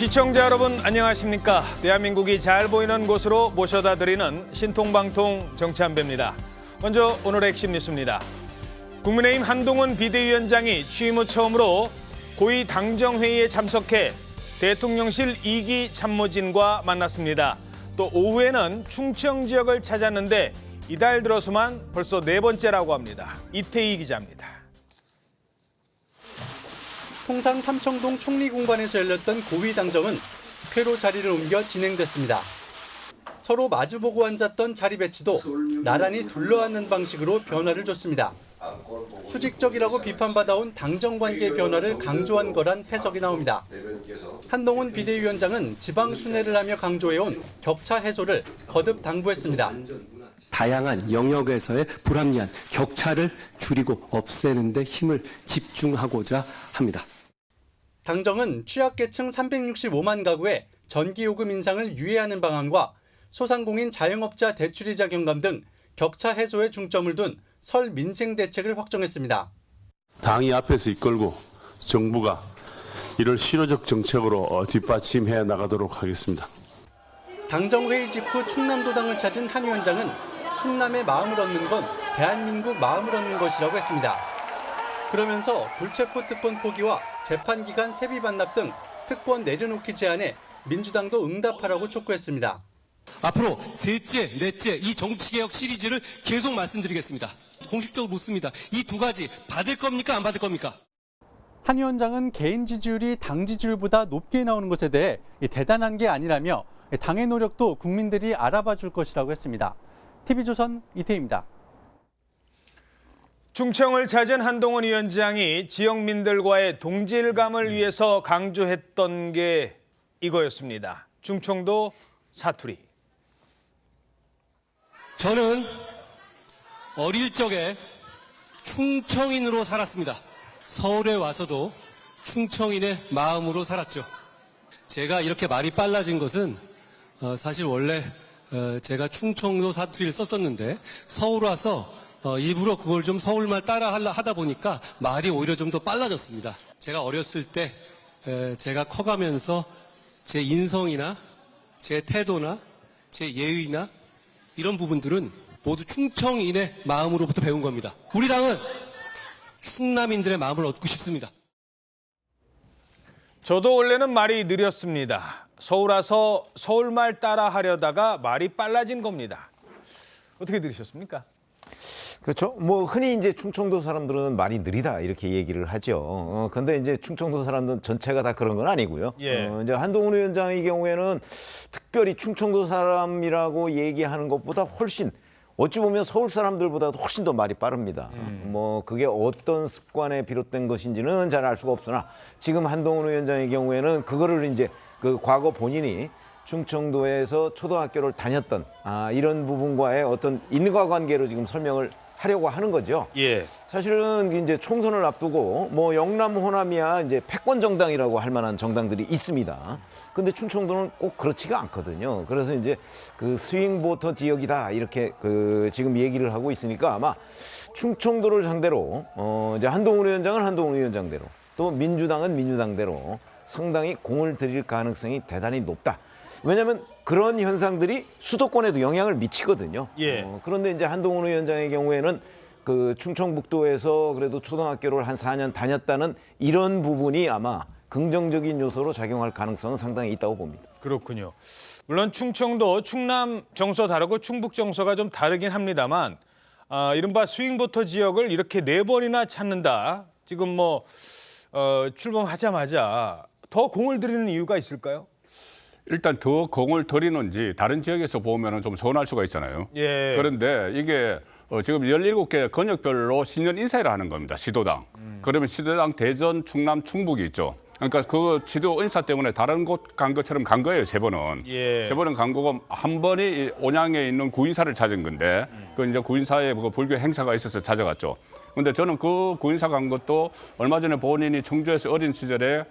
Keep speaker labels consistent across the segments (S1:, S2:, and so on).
S1: 시청자 여러분 안녕하십니까? 대한민국이 잘 보이는 곳으로 모셔다 드리는 신통방통 정치한배입니다. 먼저 오늘의 핵심 뉴스입니다. 국민의힘 한동훈 비대위원장이 취임 후 처음으로 고위 당정회의에 참석해 대통령실 2기 참모진과 만났습니다. 또 오후에는 충청 지역을 찾았는데 이달 들어서만 벌써 4번째라고 합니다. 이태희 기자입니다.
S2: 통상 삼청동 총리공관에서 열렸던 고위 당정은 쾌로 자리를 옮겨 진행됐습니다. 서로 마주보고 앉았던 자리 배치도 나란히 둘러앉는 방식으로 변화를 줬습니다. 수직적이라고 비판받아온 당정관계 변화를 강조한 거란 해석이 나옵니다. 한동훈 비대위원장은 지방 순회를 하며 강조해온 격차 해소를 거듭 당부했습니다.
S3: 다양한 영역에서의 불합리한 격차를 줄이고 없애는 데 힘을 집중하고자 합니다.
S2: 당정은 취약계층 365만 가구에 전기요금 인상을 유예하는 방안과 소상공인 자영업자 대출이자 경감 등 격차 해소에 중점을 둔 설 민생 대책을 확정했습니다.
S4: 당이 앞에서 이끌고 정부가 이를 실효적 정책으로 뒷받침해 나가도록 하겠습니다.
S2: 당정회의 직후 충남도당을 찾은 한 위원장은 충남의 마음을 얻는 건 대한민국 마음을 얻는 것이라고 했습니다. 그러면서 불체포 특권 포기와 재판기간 세비 반납 등 특권 내려놓기 제안에 민주당도 응답하라고 촉구했습니다.
S5: 앞으로 셋째, 넷째 이 정치개혁 시리즈를 계속 말씀드리겠습니다. 공식적으로 묻습니다. 이 두 가지 받을 겁니까 안 받을 겁니까?
S2: 한 위원장은 개인 지지율이 당 지지율보다 높게 나오는 것에 대해 대단한 게 아니라며 당의 노력도 국민들이 알아봐 줄 것이라고 했습니다. TV조선 이태희입니다.
S1: 충청을 찾은 한동훈 위원장이 지역민들과의 동질감을 위해서 강조했던 게 이거였습니다. 충청도 사투리.
S5: 저는 어릴 적에 충청인으로 살았습니다. 서울에 와서도 충청인의 마음으로 살았죠. 제가 이렇게 말이 빨라진 것은 사실 원래 제가 충청도 사투리를 썼었는데 서울 와서 일부러 그걸 좀 서울말 따라 하다 보니까 말이 오히려 좀 더 빨라졌습니다. 제가 어렸을 때 제가 커가면서 제 인성이나 제 태도나 제 예의나 이런 부분들은 모두 충청인의 마음으로부터 배운 겁니다. 우리 당은 충남인들의 마음을 얻고 싶습니다.
S1: 저도 원래는 말이 느렸습니다. 서울 와서 서울말 따라 하려다가 말이 빨라진 겁니다. 어떻게 들으셨습니까?
S6: 그렇죠. 뭐 흔히 이제 충청도 사람들은 말이 느리다 이렇게 얘기를 하죠. 근데 이제 충청도 사람들 전체가 다 그런 건 아니고요.
S1: 예.
S6: 이제 한동훈 위원장의 경우에는 특별히 충청도 사람이라고 얘기하는 것보다 훨씬 어찌 보면 서울 사람들보다도 훨씬 더 말이 빠릅니다. 뭐 그게 어떤 습관에 비롯된 것인지는 잘 알 수가 없으나 지금 한동훈 위원장의 경우에는 그거를 이제 그 과거 본인이 충청도에서 초등학교를 다녔던 이런 부분과의 어떤 인과관계로 지금 설명을 하려고 하는 거죠.
S1: 예.
S6: 사실은 이제 총선을 앞두고 뭐 영남 호남이야 이제 패권 정당이라고 할 만한 정당들이 있습니다. 근데 충청도는 꼭 그렇지가 않거든요. 그래서 이제 그 스윙 보터 지역이다 이렇게 그 지금 얘기를 하고 있으니까 아마 충청도를 상대로 이제 한동훈 위원장은 한동훈 위원장대로 또 민주당은 민주당대로 상당히 공을 들일 가능성이 대단히 높다. 왜냐하면 그런 현상들이 수도권에도 영향을 미치거든요.
S1: 예.
S6: 그런데 이제 한동훈 위원장의 경우에는 그 충청북도에서 그래도 초등학교를 한 4년 다녔다는 이런 부분이 아마 긍정적인 요소로 작용할 가능성은 상당히 있다고 봅니다.
S1: 그렇군요. 물론 충청도, 충남 정서 다르고 충북 정서가 좀 다르긴 합니다만 이른바 스윙보터 지역을 이렇게 4번이나 찾는다. 지금 뭐 출범하자마자 더 공을 들이는 이유가 있을까요?
S4: 일단 더 공을 들이는지 다른 지역에서 보면 좀 서운할 수가 있잖아요.
S1: 예.
S4: 그런데 이게 지금 17개 권역별로 신년 인사를 하는 겁니다. 시도당. 그러면 시도당 대전, 충남, 충북이 있죠. 그러니까 그 지도 인사 때문에 다른 곳 간 것처럼 간 거예요, 3번은.
S1: 예.
S4: 3번은 간 거고 한 번이 온양에 있는 구인사를 찾은 건데 그 이제 구인사에 그 불교 행사가 있어서 찾아갔죠. 근데 저는 그 구인사 간 것도 얼마 전에 본인이 청주에서 어린 시절에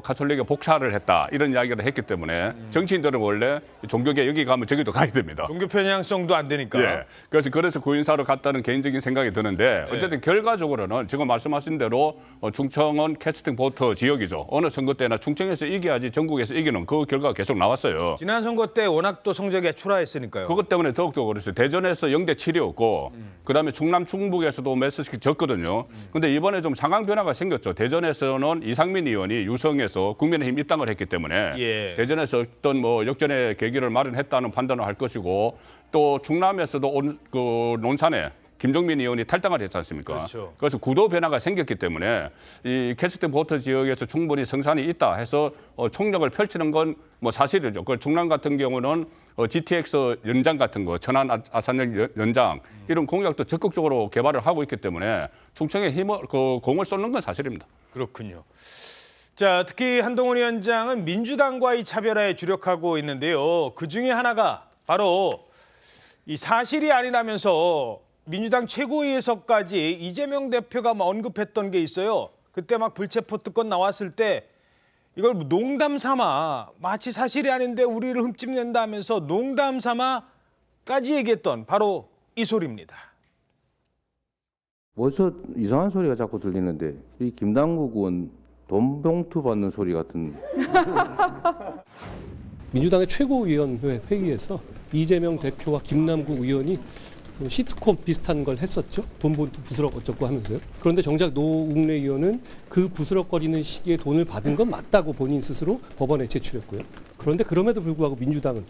S4: 가톨릭에 복사를 했다 이런 이야기를 했기 때문에 정치인들은 원래 종교계 여기 가면 저기도 가야 됩니다.
S1: 종교 편향성도 안 되니까.
S4: 예. 그래서 구인사로 갔다는 개인적인 생각이 드는데 어쨌든 결과적으로는 지금 말씀하신 대로 충청은 캐스팅 보트 지역이죠. 어느 선거 때나 충청에서 이겨야지 전국에서 이기는 그 결과가 계속 나왔어요.
S1: 지난 선거 때 워낙 또 성적이 초라했으니까요.
S4: 그것 때문에 더욱더 그렇죠. 대전에서 0대7이었고 그다음에 충남 충북에서도 몇 수씩 졌거든요. 근데 이번에 좀 상황 변화가 생겼죠. 대전에서는 이상민 의원이 유성에서 국민의힘 입당을 했기 때문에
S1: 예.
S4: 대전에서 어떤 뭐 역전의 계기를 마련했다는 판단을 할 것이고 또 충남에서도 그 논산에 김종민 의원이 탈당을 했지 않습니까?
S1: 그렇죠.
S4: 그래서 구도 변화가 생겼기 때문에 이 캐스팅 보트 지역에서 충분히 성산이 있다 해서 총력을 펼치는 건 뭐 사실이죠. 그 충남 같은 경우는 GTX 연장 같은 거, 천안 아산역 연장 이런 공약도 적극적으로 개발을 하고 있기 때문에 충청에 힘을 공을 쏟는 건 사실입니다.
S1: 그렇군요. 자, 특히 한동훈 위원장은 민주당과의 차별화에 주력하고 있는데요. 그 중에 하나가 바로 이 사실이 아니라면서 민주당 최고위에서까지 이재명 대표가 막 언급했던 게 있어요. 그때 막 불체포 특권 나왔을 때 이걸 농담 삼아 마치 사실이 아닌데 우리를 흠집낸다 하면서 농담 삼아까지 얘기했던 바로 이 소리입니다.
S7: 어디서 이상한 소리가 자꾸 들리는데 이 김남국 의원 돈 봉투 받는 소리 같은.
S5: 민주당의 최고위원회 회의에서 이재명 대표와 김남국 의원이 시트콤 비슷한 걸 했었죠. 돈 부스럭 어쩌고 하면서요. 그런데 정작 노웅래 의원은 그 부스럭거리는 시기에 돈을 받은 건 맞다고 본인 스스로 법원에 제출했고요. 그런데 그럼에도 불구하고 민주당은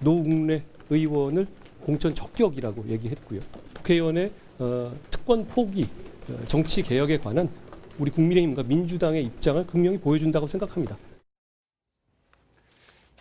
S5: 노웅래 의원을 공천 적격이라고 얘기했고요. 국회의원의 특권 포기, 정치 개혁에 관한 우리 국민의힘과 민주당의 입장을 분명히 보여준다고 생각합니다.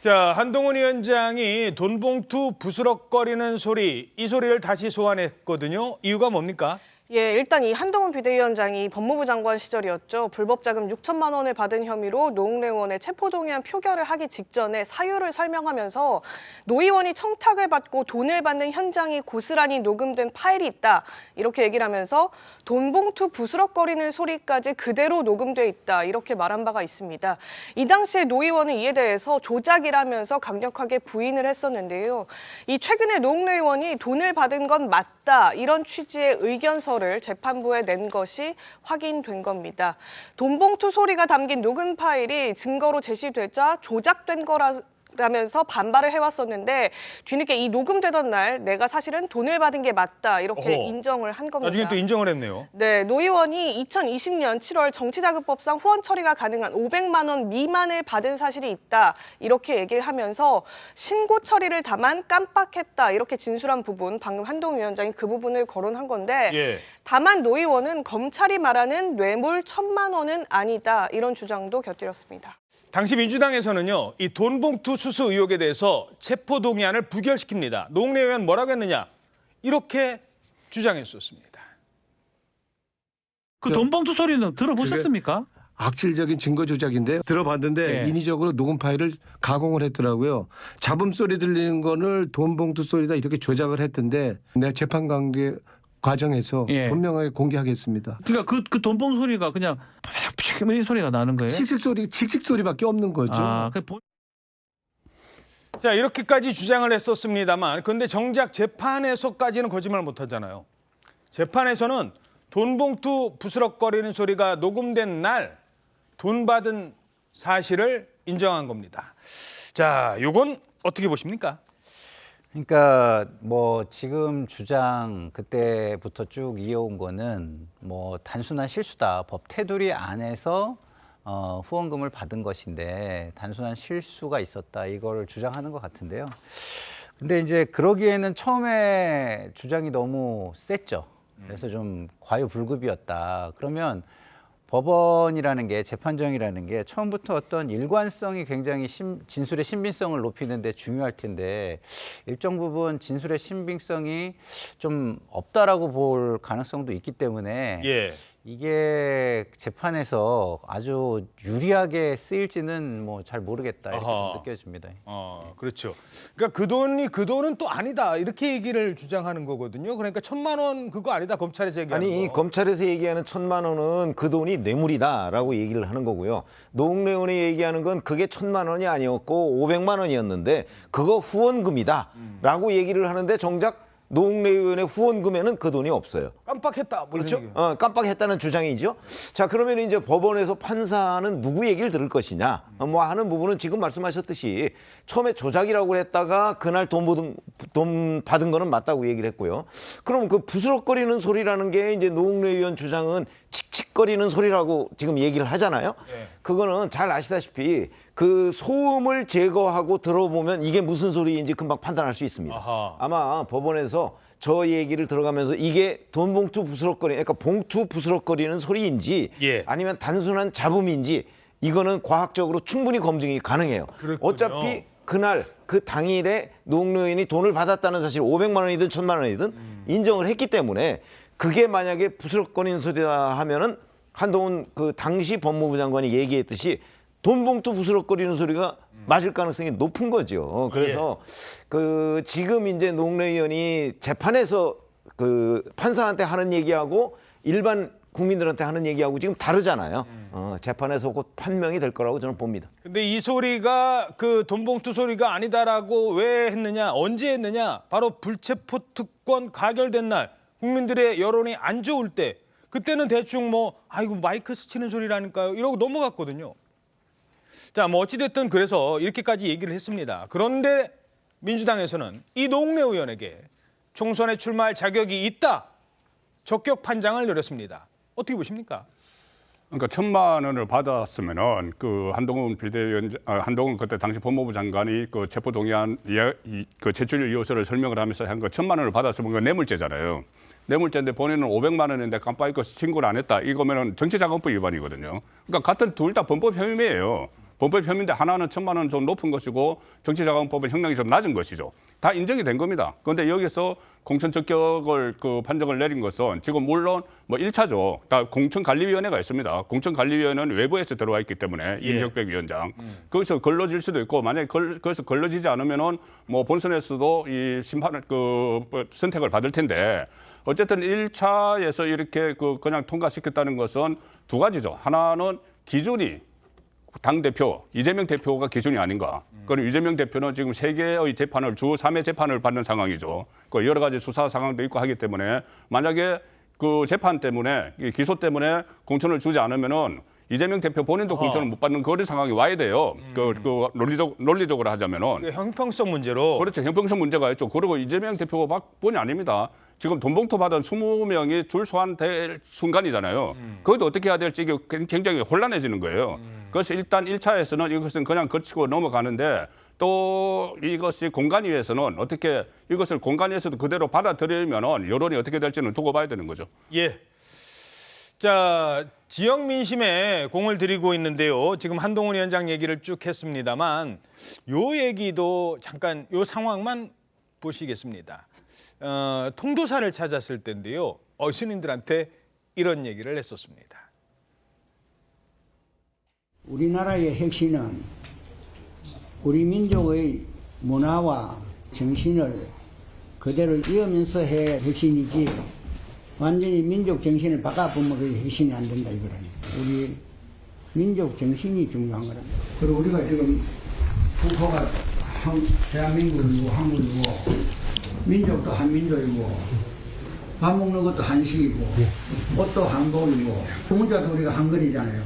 S1: 자, 한동훈 위원장이 돈봉투 부스럭거리는 소리, 이 소리를 다시 소환했거든요. 이유가 뭡니까?
S8: 예, 일단 이 한동훈 비대위원장이 법무부 장관 시절이었죠. 불법 자금 6천만 원을 받은 혐의로 노웅래 의원의 체포동의안 표결을 하기 직전에 사유를 설명하면서 노 의원이 청탁을 받고 돈을 받는 현장이 고스란히 녹음된 파일이 있다. 이렇게 얘기를 하면서 돈봉투 부스럭거리는 소리까지 그대로 녹음돼 있다. 이렇게 말한 바가 있습니다. 이 당시에 노 의원은 이에 대해서 조작이라면서 강력하게 부인을 했었는데요. 이 최근에 노웅래 의원이 돈을 받은 건 맞다. 이런 취지의 의견서 를 재판부에 낸 것이 확인된 겁니다. 돈봉투 소리가 담긴 녹음 파일이 증거로 제시되자 조작된 거라면서 반발을 해왔었는데 뒤늦게 이 녹음되던 날 내가 사실은 돈을 받은 게 맞다 이렇게 인정을 한 겁니다.
S1: 나중에 또 인정을 했네요.
S8: 네, 노 의원이 2020년 7월 정치자금법상 후원 처리가 가능한 500만 원 미만을 받은 사실이 있다 이렇게 얘기를 하면서 신고 처리를 다만 깜빡했다 이렇게 진술한 부분 방금 한동훈 위원장이 그 부분을 거론한 건데
S1: 예.
S8: 다만 노 의원은 검찰이 말하는 뇌물 1,000만 원은 아니다 이런 주장도 곁들였습니다.
S1: 당시 민주당에서는요, 이 돈봉투 수수 의혹에 대해서 체포동의안을 부결시킵니다. 노웅래 의원 뭐라고 했느냐? 이렇게 주장했었습니다.
S9: 그 돈봉투 소리는 들어보셨습니까?
S10: 악질적인 증거 조작인데 들어봤는데
S9: 예.
S10: 인위적으로 녹음 파일을 가공을 했더라고요. 잡음 소리 들리는 거를 돈봉투 소리다 이렇게 조작을 했던데 내가 재판 관계 과정에서
S9: 예.
S10: 분명하게 공개하겠습니다.
S9: 그러니까 그 돈봉투 소리가 그냥 팍팍 이 소리가 나는 거예요?
S10: 칙칙 소리밖에 없는 거죠.
S9: 아,
S1: 자, 이렇게까지 주장을 했었습니다만 그런데 정작 재판에서까지는 거짓말 못하잖아요. 재판에서는 돈봉투 부스럭거리는 소리가 녹음된 날 돈 받은 사실을 인정한 겁니다. 자, 요건 어떻게 보십니까?
S11: 그러니까 뭐 지금 주장 그때부터 쭉 이어온 거는 뭐 단순한 실수다. 법 테두리 안에서 후원금을 받은 것인데 단순한 실수가 있었다. 이걸 주장하는 것 같은데요. 근데 이제 그러기에는 처음에 주장이 너무 셌죠. 그래서 좀 과유불급이었다. 그러면 법원이라는 게 재판정이라는 게 처음부터 어떤 일관성이 굉장히 진술의 신빙성을 높이는 데 중요할 텐데 일정 부분 진술의 신빙성이 좀 없다라고 볼 가능성도 있기 때문에
S1: 예.
S11: 이게 재판에서 아주 유리하게 쓰일지는 뭐 잘 모르겠다 이렇게 좀 느껴집니다.
S1: 그렇죠. 그러니까 그 돈은 또 아니다 이렇게 얘기를 주장하는 거거든요. 그러니까 1,000만 원 그거 아니다 검찰에서 얘기하는
S6: 아니
S1: 거.
S6: 검찰에서 얘기하는 1,000만 원은 그 돈이 뇌물이다라고 얘기를 하는 거고요. 노웅래 의원이 얘기하는 건 그게 1,000만 원이 아니었고 500만 원이었는데 그거 후원금이다라고 얘기를 하는데 정작 노웅래 의원의 후원금에는 그 돈이 없어요.
S1: 깜빡했다. 뭐
S6: 그렇죠?
S1: 이런 얘기.
S6: 깜빡했다는 주장이죠. 자, 그러면 이제 법원에서 판사는 누구 얘기를 들을 것이냐, 뭐 하는 부분은 지금 말씀하셨듯이 처음에 조작이라고 했다가 그날 돈 받은 거는 맞다고 얘기를 했고요. 그럼 그 부스럭거리는 소리라는 게 이제 노웅래 의원 주장은 칙칙거리는 소리라고 지금 얘기를 하잖아요. 그거는 잘 아시다시피 그 소음을 제거하고 들어보면 이게 무슨 소리인지 금방 판단할 수 있습니다. 아마 법원에서 저 얘기를 들어가면서 이게 돈 봉투 그러니까 봉투 부스럭거리는 소리인지 아니면 단순한 잡음인지 이거는 과학적으로 충분히 검증이 가능해요.
S1: 그랬군요.
S6: 어차피 그날 그 당일에 노웅래 의원이 돈을 받았다는 사실 500만 원이든 1,000만 원이든 인정을 했기 때문에 그게 만약에 부스럭거리는 소리다 하면은 한동훈 그 당시 법무부 장관이 얘기했듯이 돈 봉투 부스럭거리는 소리가 맞을 가능성이 높은 거죠. 그래서 그 지금 이제 노웅래 의원이 재판에서 그 판사한테 하는 얘기하고 일반 국민들한테 하는 얘기하고 지금 다르잖아요. 재판에서 곧 판명이 될 거라고 저는 봅니다.
S1: 근데 이 소리가 그 돈봉투 소리가 아니다라고 왜 했느냐, 언제 했느냐? 바로 불체포 특권 가결된 날, 국민들의 여론이 안 좋을 때, 그때는 대충 뭐 아이고 마이크 스치는 소리라니까요 이러고 넘어갔거든요. 자, 뭐 어찌됐든 그래서 이렇게까지 얘기를 했습니다. 그런데 민주당에서는 이 노웅래 의원에게 총선에 출마할 자격이 있다, 적격 판정을 내렸습니다. 어떻게 보십니까?
S4: 그러니까 1,000만 원을 받았으면은 그 한동훈 비대위원장, 한동훈 그때 당시 법무부 장관이 그 체포 동의안 그 제출 이유서를 설명을 하면서 한 거 1,000만 원을 받았으면 그 뇌물죄잖아요. 뇌물죄인데 본인은 500만 원인데 깜빡 잊고 신고를 안 했다. 이거면은 정치자금법 위반이거든요. 그러니까 같은 둘 다 범법 혐의예요. 범법 혐의인데 하나는 1,000만 원 좀 높은 것이고 정치자금법은 형량이 좀 낮은 것이죠. 다 인정이 된 겁니다. 그런데 여기서 공천 적격을 그 판정을 내린 것은 지금 물론 뭐 1차죠. 다 공천관리위원회가 있습니다. 공천관리위원회는 외부에서 들어와 있기 때문에 임혁백 위원장. 거기서 걸러질 수도 있고 만약에 거기서 걸러지지 않으면은 뭐 본선에서도 이 심판을 그 선택을 받을 텐데 어쨌든 1차에서 이렇게 그냥 통과시켰다는 것은 두 가지죠. 하나는 기준이 당대표, 이재명 대표가 기준이 아닌가. 그럼 이재명 대표는 지금 3개의 재판을, 주 3회 재판을 받는 상황이죠. 그 여러 가지 수사 상황도 있고 하기 때문에 만약에 그 재판 때문에, 기소 때문에 공천을 주지 않으면은 이재명 대표 본인도 공천을 못 받는 그런 상황이 와야 돼요. 그 논리적으로 하자면은.
S1: 형평성 문제로.
S4: 그렇죠. 형평성 문제가 있죠. 그리고 이재명 대표가 뿐이 아닙니다. 지금 돈봉투 받은 20명이 줄 소환될 순간이잖아요. 그것도 어떻게 해야 될지 굉장히 혼란해지는 거예요. 그래서 일단 1차에서는 이것은 그냥 거치고 넘어가는데 또 이것이 공관위에서는 어떻게 이것을 공관위에서도 그대로 받아들이면 여론이 어떻게 될지는 두고 봐야 되는 거죠.
S1: 예. 자, 지역 민심에 공을 들이고 있는데요. 지금 한동훈 위원장 얘기를 쭉 했습니다만 요 얘기도 잠깐 요 상황만 보시겠습니다. 통도사를 찾았을 때인데요. 어신인들한테 이런 얘기를 했었습니다.
S12: 우리나라의 핵심은 우리 민족의 문화와 정신을 그대로 이으면서 해야 핵심이지 완전히 민족 정신을 바꿔보면 그 핵심이 안 된다 이거라니. 우리 민족 정신이 중요한 거랍니다. 그리고 우리가 지금 국호가 대한민국이고 한국이고 민족도 한민족이고 밥 먹는 것도 한식이고 옷도 한복이고 문자도 우리가 한글이잖아요.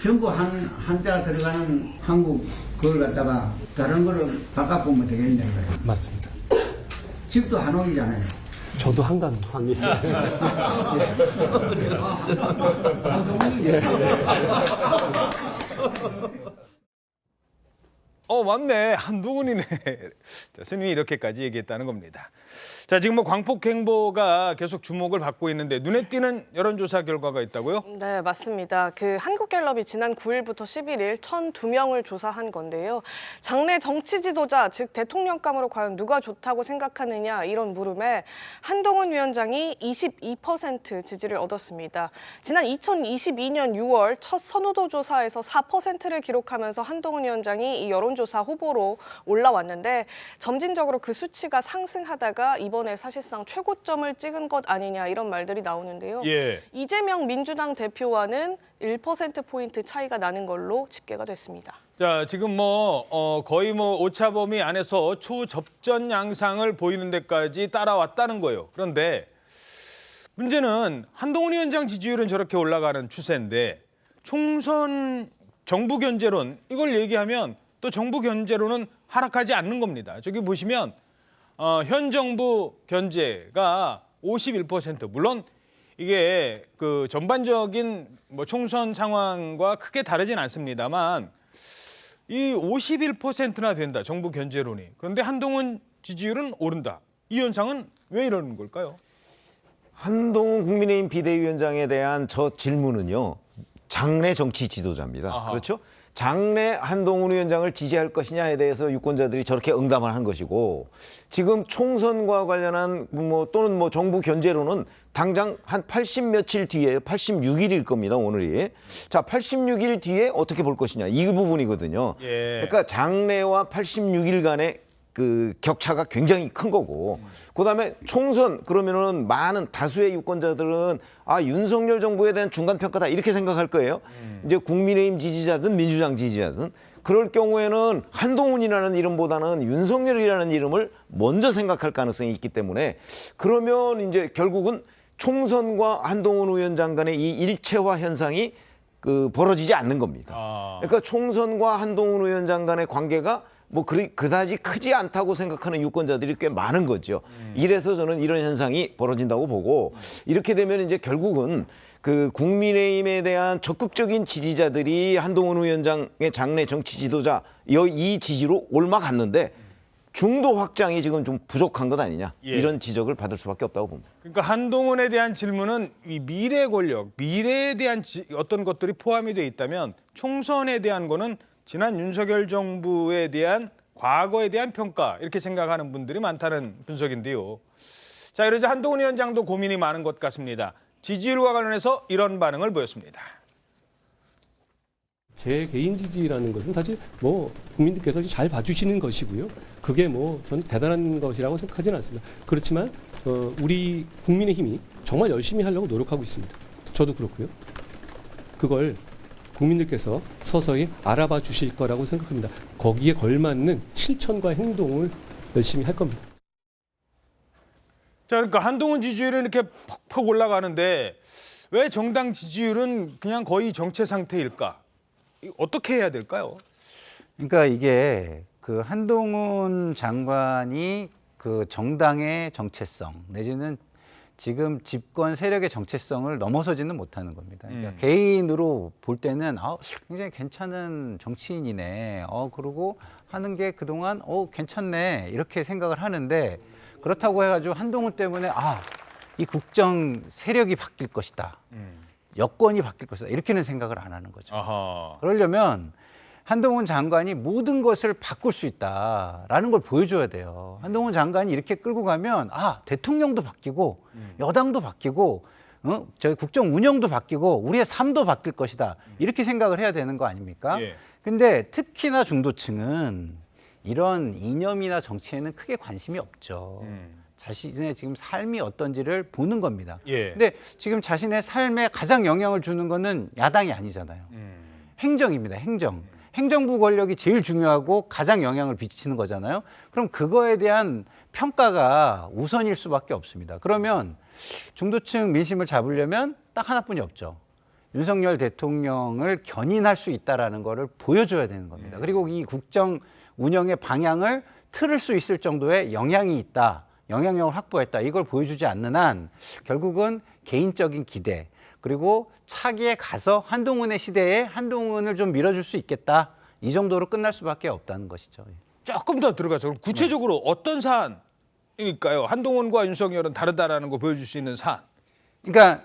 S12: 전부 한자 들어가는 한국 그걸 갖다가 다른 거를 바꿔보면 되겠네 이거예요.
S10: 맞습니다.
S12: 집도 한옥이잖아요.
S10: 저도 한강.
S1: 맞네. 한동훈이네. 자, 스님이 이렇게까지 얘기했다는 겁니다. 자, 지금 뭐 광폭 행보가 계속 주목을 받고 있는데 눈에 띄는 여론조사 결과가 있다고요?
S8: 네, 맞습니다. 그 한국갤럽이 지난 9일부터 11일 1,002명을 조사한 건데요. 장래 정치 지도자, 즉 대통령감으로 과연 누가 좋다고 생각하느냐 이런 물음에 한동훈 위원장이 22% 지지를 얻었습니다. 지난 2022년 6월 첫 선호도 조사에서 4%를 기록하면서 한동훈 위원장이 이 여론조사 후보로 올라왔는데 점진적으로 그 수치가 상승하다가 이번에 사실상 최고점을 찍은 것 아니냐 이런 말들이 나오는데요.
S1: 예.
S8: 이재명 민주당 대표와는 1%포인트 차이가 나는 걸로 집계가 됐습니다.
S1: 자, 지금 거의 오차범위 안에서 초접전 양상을 보이는 데까지 따라왔다는 거예요. 그런데 문제는 한동훈 위원장 지지율은 저렇게 올라가는 추세인데 총선 정부 견제론 이걸 얘기하면 또 정부 견제론은 하락하지 않는 겁니다. 저기 보시면 현 정부 견제가 51%. 물론 이게 그 전반적인 총선 상황과 크게 다르진 않습니다만 이 51%나 된다. 정부 견제론이. 그런데 한동훈 지지율은 오른다. 이 현상은 왜 이러는 걸까요?
S6: 한동훈 국민의힘 비대위원장에 대한 저 질문은요. 장래 정치 지도자입니다.
S1: 아하.
S6: 그렇죠? 장래 한동훈 위원장을 지지할 것이냐에 대해서 유권자들이 저렇게 응답을 한 것이고 지금 총선과 관련한 또는 정부 견제로는 당장 한 80 며칠 뒤에 86일일 겁니다. 오늘이. 자, 86일 뒤에 어떻게 볼 것이냐 이 부분이거든요.
S1: 예.
S6: 그러니까 장래와 86일간의 그 격차가 굉장히 큰 거고 그다음에 총선 그러면은 많은 다수의 유권자들은 윤석열 정부에 대한 중간 평가다 이렇게 생각할 거예요. 이제 국민의힘 지지자든 민주당 지지자든 그럴 경우에는 한동훈이라는 이름보다는 윤석열이라는 이름을 먼저 생각할 가능성이 있기 때문에 그러면 이제 결국은 총선과 한동훈 위원장 간의 이 일체화 현상이 벌어지지 않는 겁니다. 그러니까 총선과 한동훈 위원장 간의 관계가 그다지 크지 않다고 생각하는 유권자들이 꽤 많은 거죠. 이래서 저는 이런 현상이 벌어진다고 보고 이렇게 되면 이제 결국은 그 국민의힘에 대한 적극적인 지지자들이 한동훈 위원장의 장래 정치 지도자 이 지지로 올라갔는데 중도 확장이 지금 좀 부족한 것 아니냐 이런 지적을 받을 수밖에 없다고 봅니다.
S1: 그러니까 한동훈에 대한 질문은 이 미래 권력, 미래에 대한 어떤 것들이 포함이 돼 있다면 총선에 대한 거는 지난 윤석열 정부에 대한 과거에 대한 평가 이렇게 생각하는 분들이 많다는 분석인데요. 자, 이러자 한동훈 위원장도 고민이 많은 것 같습니다. 지지율과 관련해서 이런 반응을 보였습니다.
S13: 제 개인 지지라는 것은 사실 국민들께서 잘 봐주시는 것이고요. 그게 저는 대단한 것이라고 생각하지는 않습니다. 그렇지만 우리 국민의힘이 정말 열심히 하려고 노력하고 있습니다. 저도 그렇고요. 그걸 국민들께서 서서히 알아봐 주실 거라고 생각합니다. 거기에 걸맞는 실천과 행동을 열심히 할 겁니다.
S1: 자, 그러니까 한동훈 지지율이 이렇게 퍽퍽 올라가는데 왜 정당 지지율은 그냥 거의 정체 상태일까? 어떻게 해야 될까요?
S11: 그러니까 이게 그 한동훈 장관이 그 정당의 정체성 내지는 지금 집권 세력의 정체성을 넘어서지는 못하는 겁니다. 그러니까 개인으로 볼 때는 굉장히 괜찮은 정치인이네. 그러고 하는 게 그동안 괜찮네. 이렇게 생각을 하는데 그렇다고 해가지고 한동훈 때문에 이 국정 세력이 바뀔 것이다. 여건이 바뀔 것이다. 이렇게는 생각을 안 하는 거죠.
S1: 아하.
S11: 그러려면 한동훈 장관이 모든 것을 바꿀 수 있다라는 걸 보여줘야 돼요. 한동훈 장관이 이렇게 끌고 가면 대통령도 바뀌고 여당도 바뀌고 저희 국정 운영도 바뀌고 우리의 삶도 바뀔 것이다. 이렇게 생각을 해야 되는 거 아닙니까?
S1: 예.
S11: 근데 특히나 중도층은 이런 이념이나 정치에는 크게 관심이 없죠. 자신의 지금 삶이 어떤지를 보는 겁니다.
S1: 예.
S11: 근데 지금 자신의 삶에 가장 영향을 주는 거는 야당이 아니잖아요. 행정입니다. 행정. 행정부 권력이 제일 중요하고 가장 영향을 미치는 거잖아요. 그럼 그거에 대한 평가가 우선일 수밖에 없습니다. 그러면 중도층 민심을 잡으려면 딱 하나뿐이 없죠. 윤석열 대통령을 견인할 수 있다라는 거를 보여줘야 되는 겁니다. 그리고 이 국정 운영의 방향을 틀을 수 있을 정도의 영향이 있다. 영향력을 확보했다. 이걸 보여주지 않는 한 결국은 개인적인 기대 그리고 차기에 가서 한동훈의 시대에 한동훈을 좀 밀어줄 수 있겠다. 이 정도로 끝날 수밖에 없다는 것이죠.
S1: 조금 더 들어가서 그럼 구체적으로 어떤 사안일까요? 한동훈과 윤석열은 다르다라는 거 보여줄 수 있는 사안.
S11: 그러니까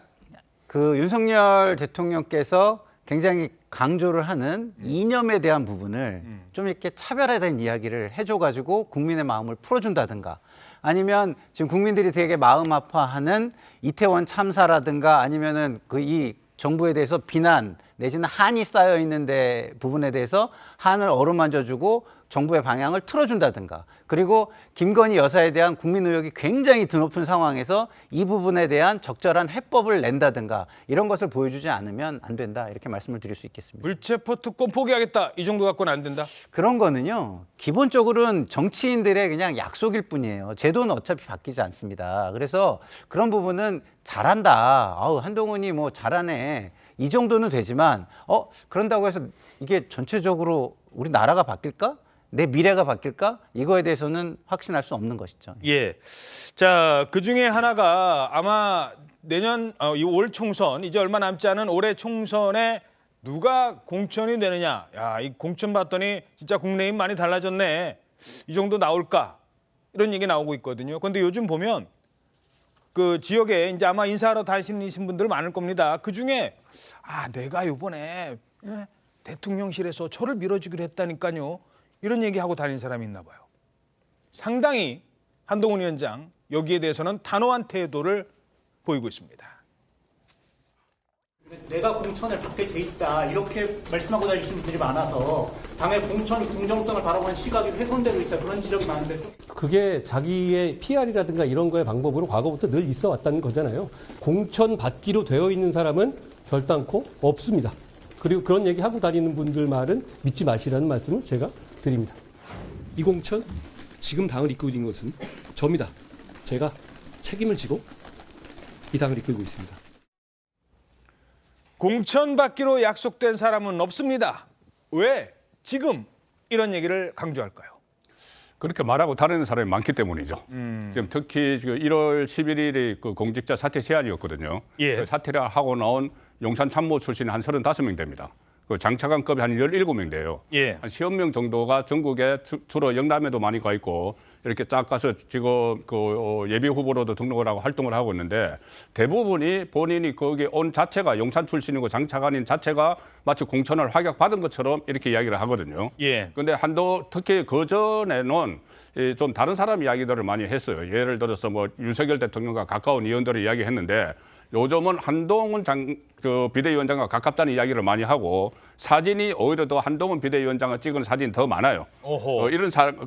S11: 그 윤석열 대통령께서 굉장히 강조를 하는 이념에 대한 부분을 좀 이렇게 차별화된 이야기를 해줘가지고 국민의 마음을 풀어준다든가, 아니면 지금 국민들이 되게 마음 아파하는 이태원 참사라든가, 아니면은 그 이 정부에 대해서 비난 내지는 한이 쌓여 있는데 부분에 대해서 한을 어루만져주고 정부의 방향을 틀어준다든가, 그리고 김건희 여사에 대한 국민 의혹이 굉장히 드높은 상황에서 이 부분에 대한 적절한 해법을 낸다든가, 이런 것을 보여주지 않으면 안 된다, 이렇게 말씀을 드릴 수 있겠습니다.
S1: 불체포 특권 포기하겠다, 이 정도 갖고는 안 된다?
S11: 그런 거는요, 기본적으로는 정치인들의 그냥 약속일 뿐이에요. 제도는 어차피 바뀌지 않습니다. 그래서 그런 부분은 잘한다, 아우 한동훈이 뭐 잘하네, 이 정도는 되지만 그런다고 해서 이게 전체적으로 우리 나라가 바뀔까? 내 미래가 바뀔까? 이거에 대해서는 확신할 수 없는 것이죠.
S1: 예. 자, 그 중에 하나가 아마 내년 이 올 총선, 이제 얼마 남지 않은 올해 총선에 누가 공천이 되느냐. 야, 이 공천 봤더니 진짜 국내임 많이 달라졌네. 이 정도 나올까? 이런 얘기 나오고 있거든요. 그런데 요즘 보면 그 지역에 이제 아마 인사하러 다니시는 분들 많을 겁니다. 그 중에 내가 이번에 대통령실에서 저를 밀어주기로 했다니까요. 이런 얘기하고 다니는 사람이 있나 봐요. 상당히 한동훈 위원장 여기에 대해서는 단호한 태도를 보이고 있습니다.
S14: 내가 공천을 받게 돼 있다 이렇게 말씀하고 다니시는 분들이 많아서 당의 공천 공정성을 바라보는 시각이 훼손되고 있다, 그런 지적이 많은데
S13: 그게 자기의 PR이라든가 이런 거의 방법으로 과거부터 늘 있어 왔다는 거잖아요. 공천 받기로 되어 있는 사람은 결단코 없습니다. 그리고 그런 얘기 하고 다니는 분들 말은 믿지 마시라는 말씀을 제가 드립니다. 이 공천 지금 당을 이끌고 있는 것은 저입니다. 제가 책임을 지고 이 당을 이끌고 있습니다.
S1: 공천 받기로 약속된 사람은 없습니다. 왜 지금 이런 얘기를 강조할까요?
S4: 그렇게 말하고 다니는 사람이 많기 때문이죠. 지금 특히 지금 1월 11일이 그 공직자 사퇴 시한이었거든요.
S1: 예.
S4: 그 사퇴를 하고 나온 용산 참모 출신 한 35명 됩니다. 그 장차관급이 한 17명 돼요.
S1: 예.
S4: 한 10명 정도가 전국에 주로 영남에도 많이 가 있고 이렇게 쫙 가서 지금 그 예비 후보로도 등록을 하고 활동을 하고 있는데, 대부분이 본인이 거기 온 자체가 용산 출신이고 장차관인 자체가 마치 공천을 확약받은 것처럼 이렇게 이야기를 하거든요.
S1: 예.
S4: 근데 특히 그 전에는 좀 다른 사람 이야기들을 많이 했어요. 예를 들어서 뭐 윤석열 대통령과 가까운 의원들을 이야기했는데, 요즘은 한동훈 비대위원장과 가깝다는 이야기를 많이 하고, 사진이 오히려 더 한동훈 비대위원장을 찍은 사진이 더 많아요.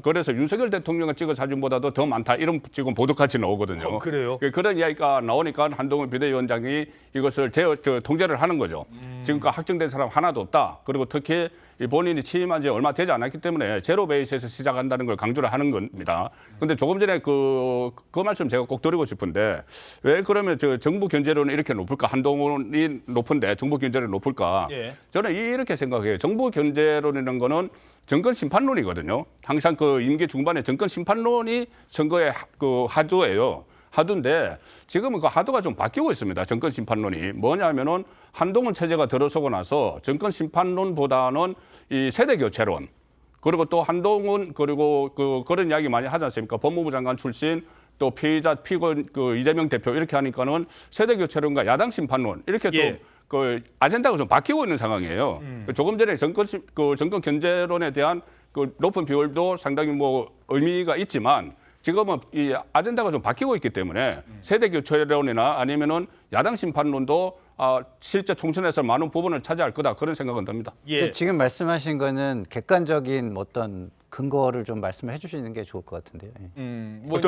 S4: 그래서 윤석열 대통령을 찍은 사진보다도 더 많다, 이런 지금 보도까지 나오거든요.
S1: 그래요?
S4: 그런 이야기가 나오니까 한동훈 비대위원장이 이것을 통제를 하는 거죠. 지금까지 확정된 사람 하나도 없다. 그리고 특히 본인이 취임한 지 얼마 되지 않았기 때문에 제로 베이스에서 시작한다는 걸 강조를 하는 겁니다. 그런데 조금 전에 그 말씀 제가 꼭 드리고 싶은데, 왜 그러면 정부 견제론은 이렇게 높을까? 한동훈이 높은데 정부 견제론이 높을까?
S1: 예.
S4: 저는 이렇게 생각해요. 정부 견제론이라는 거는 정권 심판론이거든요. 항상 그 임기 중반에 정권 심판론이 선거의 그 하도예요. 하도인데 지금은 그 하도가 좀 바뀌고 있습니다. 정권 심판론이 뭐냐면은 한동훈 체제가 들어서고 나서 정권 심판론보다는 이 세대 교체론, 그리고 또 한동훈 그리고 그런 이야기 많이 하지 않습니까? 법무부 장관 출신 또 피의자 피고인 이재명 대표 이렇게 하니까는 세대 교체론과 야당 심판론 이렇게
S1: 예.
S4: 또 그 아젠다가 좀 바뀌고 있는 상황이에요. 조금 전에 정권 견제론에 대한 그 높은 비율도 상당히 뭐 의미가 있지만, 지금은 이 아젠다가 좀 바뀌고 있기 때문에 세대 교체론이나 아니면은 야당 심판론도 실제 총선에서 많은 부분을 차지할 거다, 그런 생각은 듭니다.
S1: 예.
S11: 지금 말씀하신 거는 객관적인 어떤 근거를 좀 말씀해 주시는 게 좋을 것 같은데요.
S1: 뭐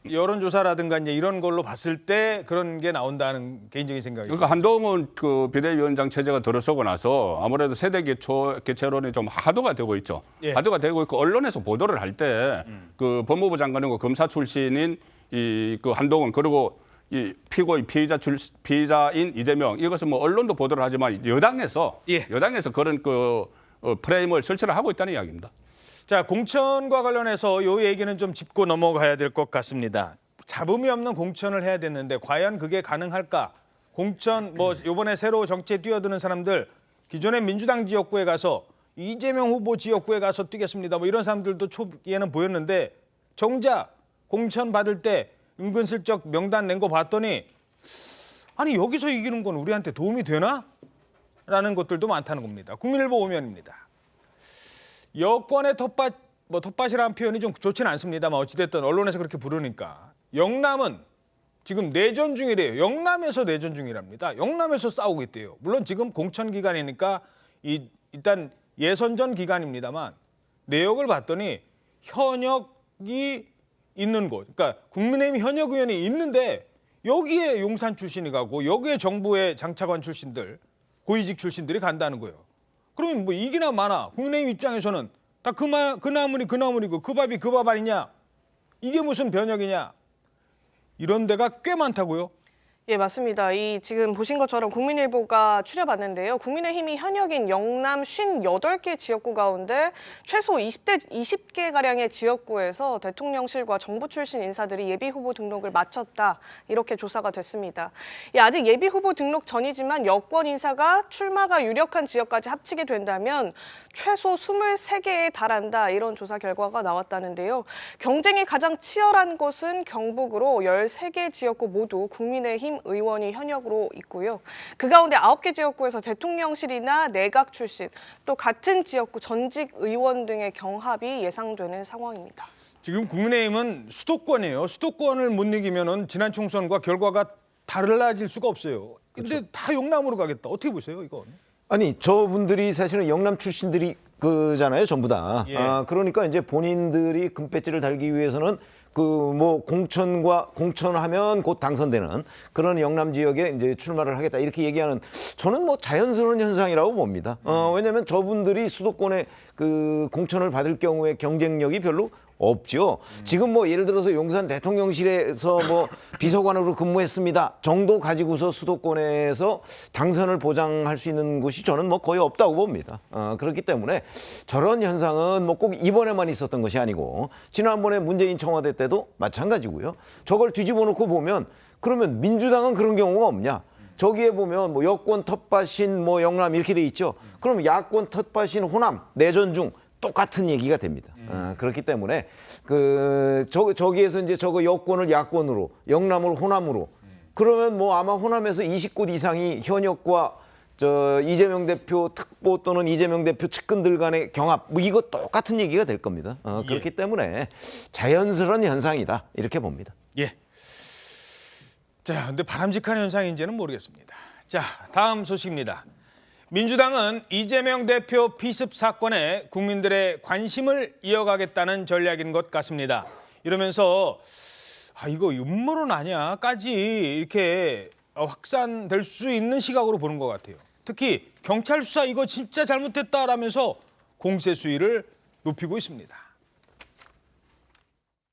S1: 여론조사라든가 이제 이런 걸로 봤을 때 그런 게 나온다는 개인적인 생각이.
S4: 그러니까 한동훈 비대위원장 체제가 들어서고 나서 아무래도 세대 교체론이 좀 하도가 되고 있죠.
S1: 예.
S4: 하도가 되고 있고, 언론에서 보도를 할 때 그 법무부 장관이고 검사 출신인 그 한동훈, 그리고 이 피의자인 이재명, 이것은 뭐 언론도 보도를 하지만 여당에서 그런 프레임을 설치를 하고 있다는 이야기입니다.
S1: 자, 공천과 관련해서 이 얘기는 좀 짚고 넘어가야 될 것 같습니다. 잡음이 없는 공천을 해야 됐는데 과연 그게 가능할까? 공천 이번에 새로 정치에 뛰어드는 사람들 기존의 민주당 지역구에 가서 이재명 후보 지역구에 가서 뛰겠습니다. 뭐 이런 사람들도 초기에는 보였는데 정작 공천 받을 때 은근슬쩍 명단 낸 거 봤더니 아니 여기서 이기는 건 우리한테 도움이 되나? 라는 것들도 많다는 겁니다. 국민일보 오면입니다. 여권의 텃밭이라는 표현이 좀 좋지는 않습니다만 어찌됐든 언론에서 그렇게 부르니까 영남은 지금 내전 중이래요. 영남에서 내전 중이랍니다. 영남에서 싸우고 있대요. 물론 지금 공천 기간이니까 일단 예선전 기간입니다만 내역을 봤더니 현역이 있는 곳, 그러니까 국민의힘 현역 의원이 있는데 여기에 용산 출신이 가고 여기에 정부의 장차관 출신들, 고위직 출신들이 간다는 거예요. 그러면 뭐 이기나 마나 국민의힘 입장에서는 다 그 나물이 그 나물이고 그 밥이 그 밥 아니냐? 이게 무슨 변혁이냐? 이런 데가 꽤 많다고요?
S8: 예, 맞습니다. 지금 보신 것처럼 국민일보가 추려봤는데요. 국민의힘이 현역인 영남 58개 지역구 가운데 최소 20개가량의 지역구에서 대통령실과 정부 출신 인사들이 예비후보 등록을 마쳤다. 이렇게 조사가 됐습니다. 아직 예비후보 등록 전이지만 여권 인사가 출마가 유력한 지역까지 합치게 된다면 최소 23개에 달한다. 이런 조사 결과가 나왔다는데요. 경쟁이 가장 치열한 곳은 경북으로 13개 지역구 모두 국민의힘 의원이 현역으로 있고요. 그 가운데 9개 지역구에서 대통령실이나 내각 출신, 또 같은 지역구 전직 의원 등의 경합이 예상되는 상황입니다.
S1: 지금 국민의힘은 수도권이에요. 수도권을 못 이기면은 지난 총선과 결과가 달라질 수가 없어요. 근데 그렇죠. 다 영남으로 가겠다. 어떻게 보세요, 이건?
S6: 아니, 저분들이 사실은 영남 출신들이 그잖아요, 전부 다.
S1: 예.
S6: 그러니까 이제 본인들이 금배지를 달기 위해서는 공천하면 곧 당선되는 그런 영남 지역에 이제 출마를 하겠다 이렇게 얘기하는 저는 뭐 자연스러운 현상이라고 봅니다. 왜냐하면 저분들이 수도권에 공천을 받을 경우에 경쟁력이 별로 없죠. 지금 뭐 예를 들어서 용산 대통령실에서 뭐 비서관으로 근무했습니다 정도 가지고서 수도권에서 당선을 보장할 수 있는 곳이 저는 뭐 거의 없다고 봅니다. 그렇기 때문에 저런 현상은 뭐 꼭 이번에만 있었던 것이 아니고 지난번에 문재인 청와대 때도 마찬가지고요. 저걸 뒤집어 놓고 보면 그러면 민주당은 그런 경우가 없냐? 저기에 보면 뭐 여권 텃밭인 뭐 영남 이렇게 돼 있죠. 그럼 야권 텃밭인 호남 내전 중 똑같은 얘기가 됩니다. 그렇기 때문에 저기에서 이제 저거 여권을 야권으로, 영남을 호남으로 그러면 뭐 아마 호남에서 20곳 이상이 현역과 이재명 대표 특보 또는 이재명 대표 측근들 간의 경합 뭐 이거 똑같은 얘기가 될 겁니다. 그렇기 때문에 자연스러운 현상이다 이렇게 봅니다.
S1: 예. 자, 근데 바람직한 현상인지는 모르겠습니다. 자, 다음 소식입니다. 민주당은 이재명 대표 피습 사건에 국민들의 관심을 이어가겠다는 전략인 것 같습니다. 이러면서 이거 음모론 아니야까지 이렇게 확산될 수 있는 시각으로 보는 것 같아요. 특히 경찰 수사 이거 진짜 잘못됐다라면서 공세 수위를 높이고 있습니다.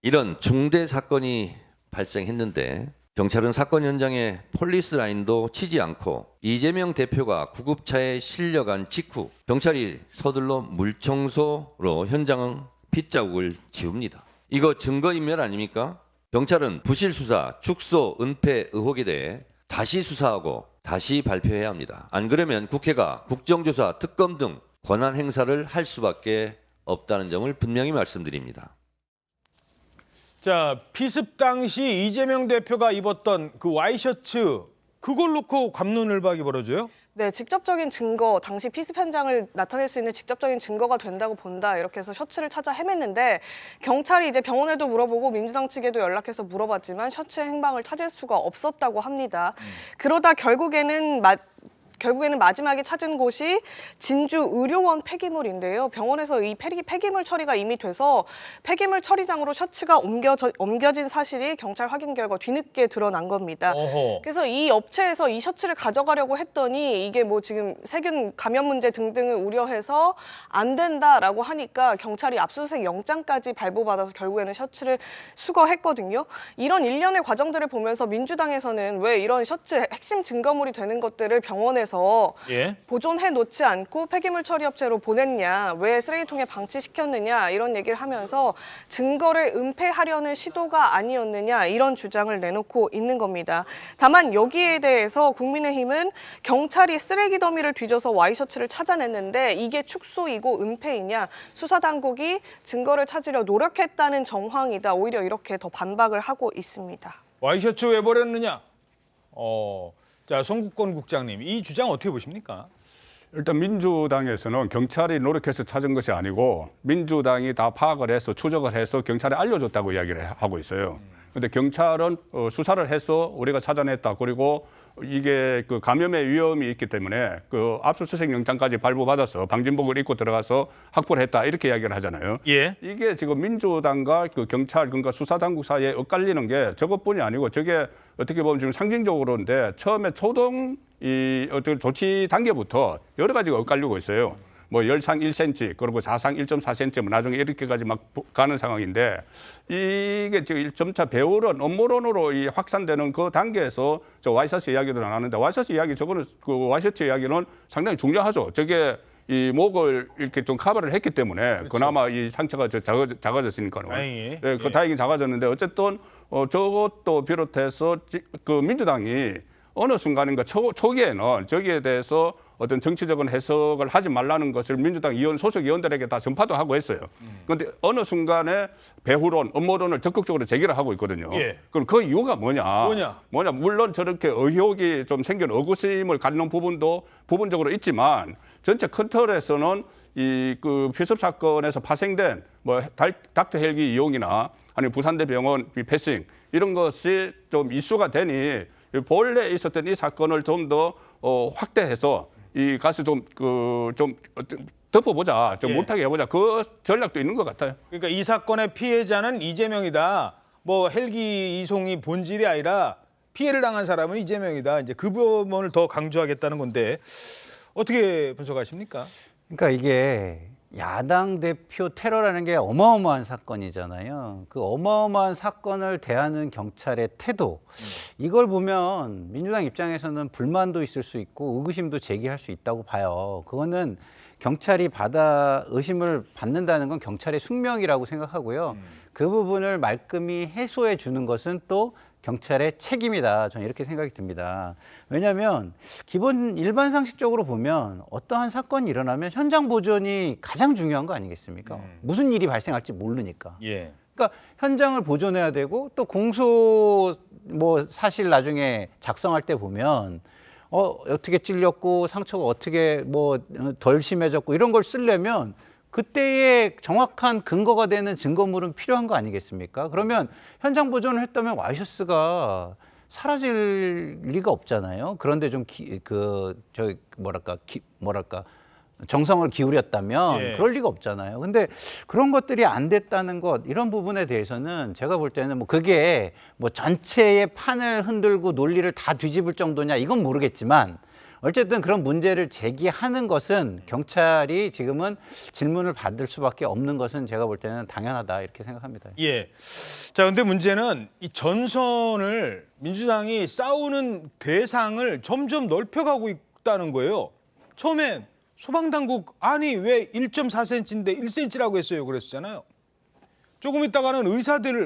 S15: 이런 중대 사건이 발생했는데 경찰은 사건 현장에 폴리스 라인도 치지 않고 이재명 대표가 구급차에 실려간 직후 경찰이 서둘러 물청소로 현장 핏자국을 지웁니다. 이거 증거인멸 아닙니까? 경찰은 부실 수사, 축소, 은폐 의혹에 대해 다시 수사하고 다시 발표해야 합니다. 안 그러면 국회가 국정조사, 특검 등 권한 행사를 할 수밖에 없다는 점을 분명히 말씀드립니다.
S1: 자, 피습 당시 이재명 대표가 입었던 그 와이셔츠 그걸 놓고 갑론을박이 벌어져요?
S8: 네, 직접적인 증거, 당시 피습 현장을 나타낼 수 있는 직접적인 증거가 된다고 본다. 이렇게 해서 셔츠를 찾아 헤맸는데 경찰이 이제 병원에도 물어보고 민주당 측에도 연락해서 물어봤지만 셔츠의 행방을 찾을 수가 없었다고 합니다. 그러다 결국에는 마지막에 찾은 곳이 진주 의료원 폐기물인데요. 병원에서 이 폐기물 처리가 이미 돼서 폐기물 처리장으로 셔츠가 옮겨진 사실이 경찰 확인 결과 뒤늦게 드러난 겁니다.
S1: 어허.
S8: 그래서 이 업체에서 이 셔츠를 가져가려고 했더니 이게 뭐 지금 세균 감염 문제 등등을 우려해서 안 된다라고 하니까 경찰이 압수수색 영장까지 발부받아서 결국에는 셔츠를 수거했거든요. 이런 일련의 과정들을 보면서 민주당에서는 왜 이런 셔츠 핵심 증거물이 되는 것들을 병원에서 관련해서
S1: 예.
S8: 보존해 놓지 않고 폐기물 처리업체로 보냈냐, 왜 쓰레기통에 방치시켰느냐 이런 얘기를 하면서 증거를 은폐하려는 시도가 아니었느냐 이런 주장을 내놓고 있는 겁니다. 다만 여기에 대해서 국민의힘은 경찰이 쓰레기 더미를 뒤져서 와이셔츠를 찾아냈는데 이게 축소이고 은폐이냐, 수사당국이 증거를 찾으려 노력했다는 정황이다. 오히려 이렇게 더 반박을 하고 있습니다.
S1: 와이셔츠 왜 버렸느냐? 자, 송국권 국장님, 이 주장 어떻게 보십니까?
S4: 일단 민주당에서는 경찰이 노력해서 찾은 것이 아니고 민주당이 다 파악을 해서 추적을 해서 경찰에 알려줬다고 이야기를 하고 있어요. 근데 경찰은 수사를 해서 우리가 찾아냈다. 그리고 이게 그 감염의 위험이 있기 때문에 그 압수수색 영장까지 발부받아서 방진복을 입고 들어가서 확보를 했다. 이렇게 이야기를 하잖아요.
S1: 예.
S4: 이게 지금 민주당과 그 경찰, 그러니까 수사당국 사이에 엇갈리는 게 저것뿐이 아니고 저게 어떻게 보면 지금 상징적으로인데 처음에 초동 이 어떤 조치 단계부터 여러 가지가 엇갈리고 있어요. 뭐 열상 1cm 그리고 사상 1.4cm 뭐 나중에 이렇게까지 막 가는 상황인데 이게 지금 점차 배우론 업무론으로 이 확산되는 그 단계에서 저 와이셔츠 이야기도 나왔는데 와이셔츠 이야기 저거는 그 와이셔츠 이야기는 상당히 중요하죠. 저게 이 목을 이렇게 좀 커버를 했기 때문에 그렇죠. 그나마 이 상처가 작아졌으니까요.
S1: 다행히.
S4: 네, 그 다행히 작아졌는데 어쨌든 저것도 비롯해서 그 민주당이 어느 순간인가 초기에는 저기에 대해서 어떤 정치적인 해석을 하지 말라는 것을 민주당 소속 의원들에게 다 전파도 하고 했어요. 그런데 어느 순간에 배후론, 업무론을 적극적으로 제기를 하고 있거든요.
S1: 예.
S4: 그럼 그 이유가 뭐냐? 물론 저렇게 의혹이 좀 생긴 의구심을 갖는 부분도 부분적으로 있지만 전체 큰 틀에서는 이 그 피습 사건에서 파생된 뭐 닥터 헬기 이용이나 아니면 부산대병원 패싱 이런 것이 좀 이슈가 되니 본래 있었던 이 사건을 좀 더 확대해서 이 가서 좀 덮어보자, 좀
S1: 예.
S4: 못하게 해보자. 그 전략도 있는 것 같아요.
S1: 그러니까 이 사건의 피해자는 이재명이다. 뭐 헬기 이송이 본질이 아니라 피해를 당한 사람은 이재명이다. 이제 그 부분을 더 강조하겠다는 건데 어떻게 분석하십니까?
S11: 그러니까 이게 야당 대표 테러라는 게 어마어마한 사건이잖아요. 그 어마어마한 사건을 대하는 경찰의 태도, 이걸 보면 민주당 입장에서는 불만도 있을 수 있고 의구심도 제기할 수 있다고 봐요. 그거는 경찰이 의심을 받는다는 건 경찰의 숙명이라고 생각하고요. 그 부분을 말끔히 해소해 주는 것은 또 경찰의 책임이다. 저는 이렇게 생각이 듭니다. 왜냐하면 일반 상식적으로 보면 어떠한 사건이 일어나면 현장 보존이 가장 중요한 거 아니겠습니까? 무슨 일이 발생할지 모르니까.
S1: 예.
S11: 그러니까 현장을 보존해야 되고 또 공소 사실 나중에 작성할 때 보면 어떻게 찔렸고 상처가 어떻게 덜 심해졌고 이런 걸 쓰려면 그때의 정확한 근거가 되는 증거물은 필요한 거 아니겠습니까? 그러면 현장 보존을 했다면 와이셔츠가 사라질 리가 없잖아요. 그런데 좀 정성을 기울였다면
S1: 예.
S11: 그럴 리가 없잖아요. 근데 그런 것들이 안 됐다는 것, 이런 부분에 대해서는 제가 볼 때는 그게 전체의 판을 흔들고 논리를 다 뒤집을 정도냐 이건 모르겠지만 어쨌든 그런 문제를 제기하는 것은 경찰이 지금은 질문을 받을 수밖에 없는 것은 제가 볼 때는 당연하다 이렇게 생각합니다.
S1: 예. 자, 근데 문제는 이 전선을 민주당이 싸우는 대상을 점점 넓혀가고 있다는 거예요. 처음엔 소방당국 아니 왜 1.4cm인데 1cm라고 했어요 그랬었잖아요. 조금 있다가는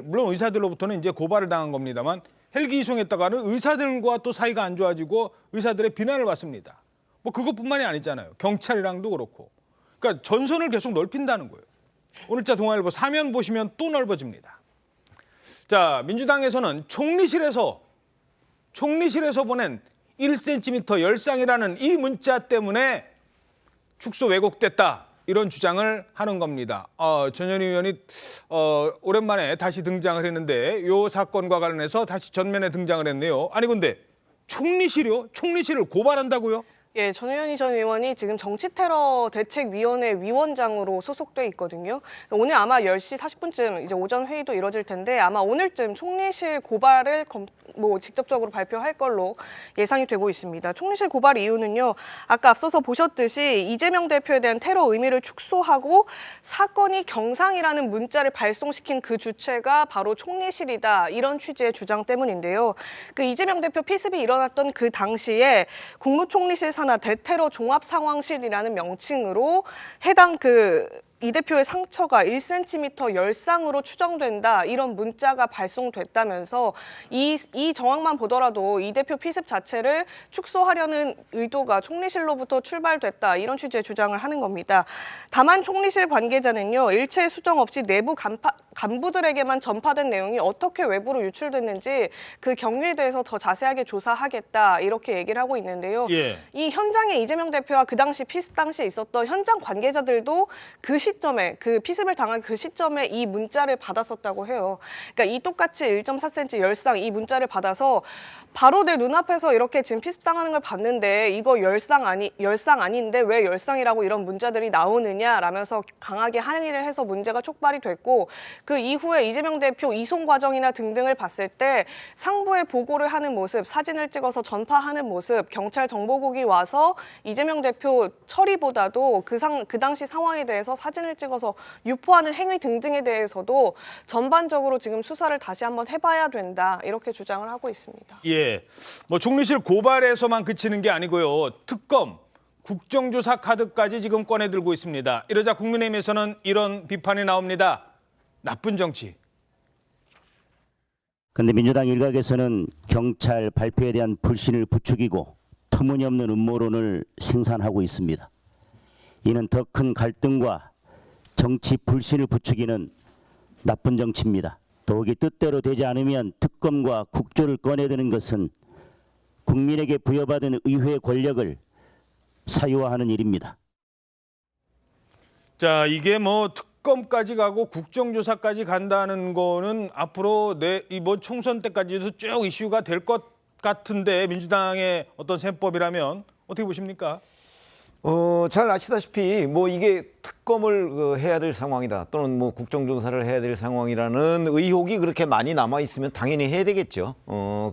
S1: 물론 의사들로부터는 이제 고발을 당한 겁니다만 헬기 이송했다가는 의사들과 또 사이가 안 좋아지고 의사들의 비난을 받습니다. 그것뿐만이 아니잖아요. 경찰이랑도 그렇고. 그러니까 전선을 계속 넓힌다는 거예요. 오늘자 동아일보 사면 보시면 또 넓어집니다. 자, 민주당에서는 총리실에서 보낸 1cm 열상이라는 이 문자 때문에 축소 왜곡됐다. 이런 주장을 하는 겁니다. 전현희 의원이 오랜만에 다시 등장을 했는데 이 사건과 관련해서 다시 전면에 등장을 했네요. 아니 근데 총리실이요? 총리실을 고발한다고요?
S8: 예, 전현희 전 의원이 지금 정치테러 대책위원회 위원장으로 소속돼 있거든요. 오늘 아마 10시 40분쯤 이제 오전 회의도 이뤄질 텐데 아마 오늘쯤 총리실 고발을 직접적으로 발표할 걸로 예상이 되고 있습니다. 총리실 고발 이유는요. 아까 앞서서 보셨듯이 이재명 대표에 대한 테러 의미를 축소하고 사건이 경상이라는 문자를 발송시킨 그 주체가 바로 총리실이다. 이런 취지의 주장 때문인데요. 그 이재명 대표 피습이 일어났던 그 당시에 국무총리실 산 하나 대테러 종합상황실이라는 명칭으로 해당 이 대표의 상처가 1cm 열상으로 추정된다, 이런 문자가 발송됐다면서 이 정황만 보더라도 이 대표 피습 자체를 축소하려는 의도가 총리실로부터 출발됐다, 이런 취지의 주장을 하는 겁니다. 다만 총리실 관계자는요, 일체 수정 없이 내부 간부들에게만 전파된 내용이 어떻게 외부로 유출됐는지 그 경위에 대해서 더 자세하게 조사하겠다, 이렇게 얘기를 하고 있는데요.
S1: 예.
S8: 이 현장에 이재명 대표와 그 당시 피습 당시에 있었던 현장 관계자들도 그 시점에, 그 피습을 당한 그 시점에 이 문자를 받았었다고 해요. 그러니까 이 똑같이 1.4cm 열상 이 문자를 받아서 바로 내 눈앞에서 이렇게 지금 피습당하는 걸 봤는데 이거 열상 아닌데 왜 열상이라고 이런 문자들이 나오느냐라면서 강하게 항의를 해서 문제가 촉발이 됐고, 그 이후에 이재명 대표 이송 과정이나 등등을 봤을 때 상부에 보고를 하는 모습, 사진을 찍어서 전파하는 모습, 경찰 정보국이 와서 이재명 대표 처리보다도 그 당시 상황에 대해서 사진을 찍어서 유포하는 행위 등등에 대해서도 전반적으로 지금 수사를 다시 한번 해봐야 된다, 이렇게 주장을 하고 있습니다.
S1: 예, 뭐 총리실 고발에서만 그치는 게 아니고요. 특검, 국정조사 카드까지 지금 꺼내들고 있습니다. 이러자 국민의힘에서는 이런 비판이 나옵니다. 나쁜 정치.
S16: 그런데 민주당 일각에서는 경찰 발표에 대한 불신을 부추기고 터무니없는 음모론을 생산하고 있습니다. 이는 더 큰 갈등과 정치 불신을 부추기는 나쁜 정치입니다. 더욱이 뜻대로 되지 않으면 특검과 국조를 꺼내드는 것은 국민에게 부여받은 의회 권력을 사유화하는 일입니다.
S1: 자, 이게 뭐 특검까지 가고 국정조사까지 간다는 거는 앞으로 이번 총선 때까지도 쭉 이슈가 될 것 같은데, 민주당의 어떤 셈법이라면 어떻게 보십니까?
S6: 잘 아시다시피 뭐 이게 특검을 해야 될 상황이다, 또는 뭐 국정조사를 해야 될 상황이라는 의혹이 그렇게 많이 남아 있으면 당연히 해야 되겠죠.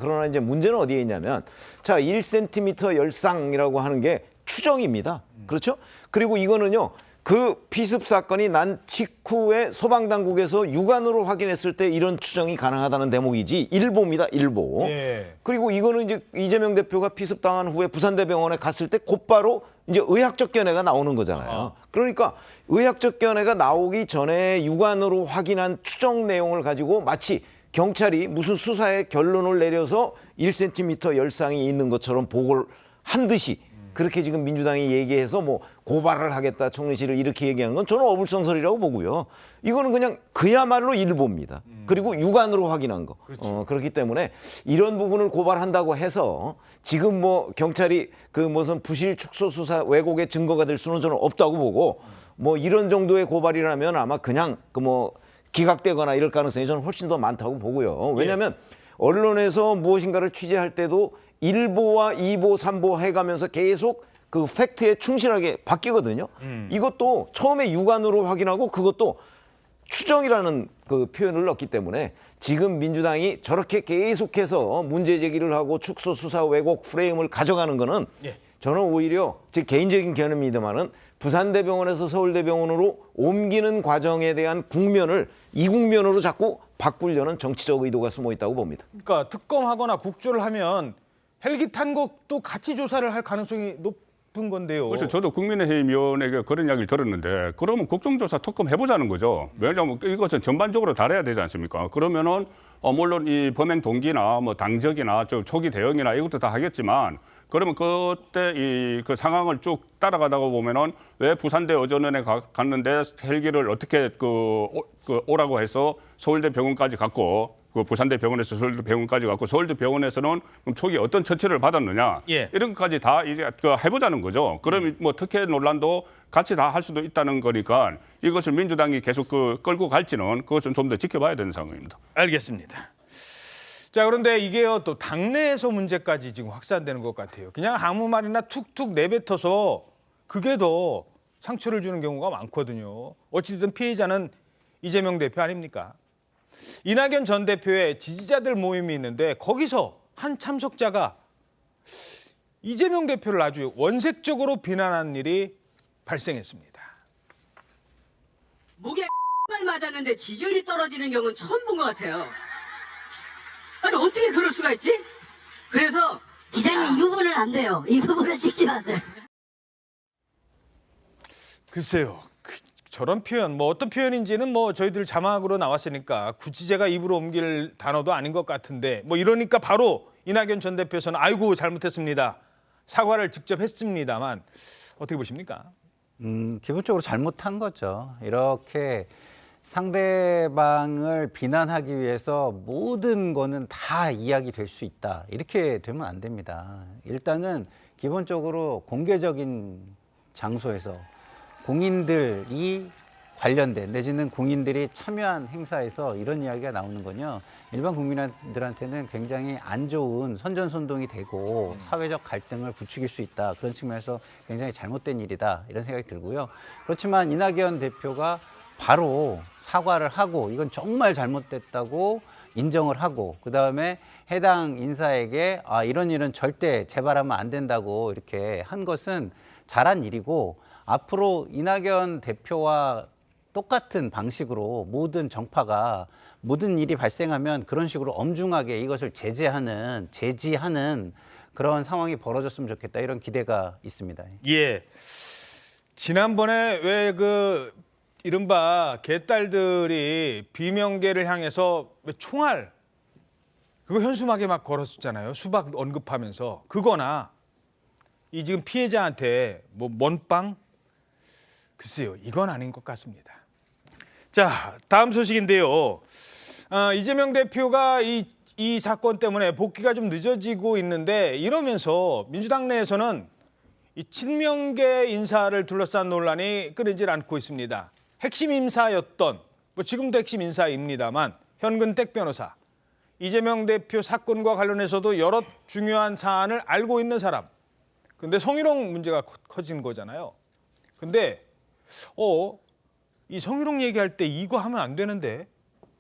S6: 그러나 이제 문제는 어디에 있냐면, 자, 1cm 열상이라고 하는 게 추정입니다. 그렇죠? 그리고 이거는요, 그 피습 사건이 난 직후에 소방당국에서 육안으로 확인했을 때 이런 추정이 가능하다는 대목이지, 일보입니다, 일보.
S1: 예.
S6: 그리고 이거는 이제 이재명 대표가 피습당한 후에 부산대병원에 갔을 때 곧바로 이제 의학적 견해가 나오는 거잖아요. 그러니까 의학적 견해가 나오기 전에 육안으로 확인한 추정 내용을 가지고 마치 경찰이 무슨 수사의 결론을 내려서 1cm 열상이 있는 것처럼 보고를 한 듯이 그렇게 지금 민주당이 얘기해서 뭐 고발을 하겠다, 총리실을 이렇게 얘기하는 건 저는 어불성설이라고 보고요. 이거는 그냥 그야말로 일보입니다. 그리고 육안으로 확인한 거.
S1: 그렇죠.
S6: 그렇기 때문에 이런 부분을 고발한다고 해서 지금 뭐 경찰이 그 무슨 부실 축소 수사 왜곡의 증거가 될 수는 저는 없다고 보고, 뭐 이런 정도의 고발이라면 아마 그냥 그 뭐 기각되거나 이럴 가능성이 저는 훨씬 더 많다고 보고요. 왜냐하면 언론에서 무엇인가를 취재할 때도 1보와 2보, 3보 해가면서 계속 그 팩트에 충실하게 바뀌거든요. 이것도 처음에 육안으로 확인하고 그것도 추정이라는 그 표현을 넣기 때문에 지금 민주당이 저렇게 계속해서 문제 제기를 하고 축소 수사 왜곡 프레임을 가져가는 거는 저는 오히려 제 개인적인 견해입니다만은 부산대병원에서 서울대병원으로 옮기는 과정에 대한 국면을 이 국면으로 자꾸 바꾸려는 정치적 의도가 숨어 있다고 봅니다.
S1: 그러니까 특검하거나 국조를 하면 헬기 탄 것도 같이 조사를 할 가능성이 높은 건데요.
S4: 그렇죠. 저도 국민의힘 위원에게 그런 이야기를 들었는데, 그러면 국정조사 특검 해보자는 거죠. 왜냐하면 이것은 전반적으로 다뤄야 되지 않습니까? 그러면은 물론 이 범행 동기나 뭐 당적이나 초기 대응이나 이것도 다 하겠지만, 그러면 그때 그 상황을 쭉 따라가다가 보면은 왜 부산대 어전원에 갔는데 헬기를 어떻게 오라고 해서 서울대 병원까지 갔고, 그 부산대 병원에서 서울대 병원까지 갔고, 서울대 병원에서는 그럼 초기 어떤 처치를 받았느냐, 이런 것까지 다 이제 해보자는 거죠. 그럼 뭐 특혜 논란도 같이 다 할 수도 있다는 거니까 이것을 민주당이 계속 끌고 갈지는 그것은 좀 더 지켜봐야 되는 상황입니다.
S1: 알겠습니다. 자, 그런데 이게요, 또 당내에서 문제까지 지금 확산되는 것 같아요. 그냥 아무 말이나 툭툭 내뱉어서 그게 더 상처를 주는 경우가 많거든요. 어찌됐든 피해자는 이재명 대표 아닙니까? 이낙연 전 대표의 지지자들 모임이 있는데 거기서 한 참석자가 이재명 대표를 아주 원색적으로 비난한 일이 발생했습니다.
S17: 목에 을 맞았는데 지지율이 떨어지는 경우는 처음 본 것 같아요. 아니 어떻게 그럴 수가 있지? 그래서 기자님 이 부분은 안 돼요. 이 부분을 찍지 마세요.
S1: 글쎄요. 저런 표현, 뭐 어떤 표현인지는 뭐 저희들 자막으로 나왔으니까 굳이 제가 입으로 옮길 단어도 아닌 것 같은데 뭐 이러니까 바로 이낙연 전 대표에서는 아이고 잘못했습니다. 사과를 직접 했습니다만 어떻게 보십니까?
S11: 기본적으로 잘못한 거죠. 이렇게 상대방을 비난하기 위해서 모든 거는 다 이야기 될 수 있다. 이렇게 되면 안 됩니다. 일단은 기본적으로 공개적인 장소에서 공인들이 관련된 내지는 공인들이 참여한 행사에서 이런 이야기가 나오는 건요. 일반 국민들한테는 굉장히 안 좋은 선전선동이 되고 사회적 갈등을 부추길 수 있다. 그런 측면에서 굉장히 잘못된 일이다. 이런 생각이 들고요. 그렇지만 이낙연 대표가 바로 사과를 하고 이건 정말 잘못됐다고 인정을 하고 그다음에 해당 인사에게 이런 일은 절대 재발하면 안 된다고 이렇게 한 것은 잘한 일이고 앞으로 이낙연 대표와 똑같은 방식으로 모든 정파가 모든 일이 발생하면 그런 식으로 엄중하게 이것을 제지하는 그런 상황이 벌어졌으면 좋겠다 이런 기대가 있습니다.
S1: 예. 지난번에 왜 그 이른바 개딸들이 비명계를 향해서 총알 그거 현수막에 막 걸었었잖아요. 수박 언급하면서 그거나 이 지금 피해자한테 뭐 먼빵 글쎄요, 이건 아닌 것 같습니다. 자, 다음 소식인데요. 이재명 대표가 이 사건 때문에 복귀가 좀 늦어지고 있는데 이러면서 민주당 내에서는 이 친명계 인사를 둘러싼 논란이 끊이질 않고 있습니다. 핵심 인사였던, 뭐 지금도 핵심 인사입니다만 현근택 변호사, 이재명 대표 사건과 관련해서도 여러 중요한 사안을 알고 있는 사람. 근데 성희롱 문제가 커진 거잖아요. 근데 이 성희롱 얘기할 때 이거 하면 안 되는데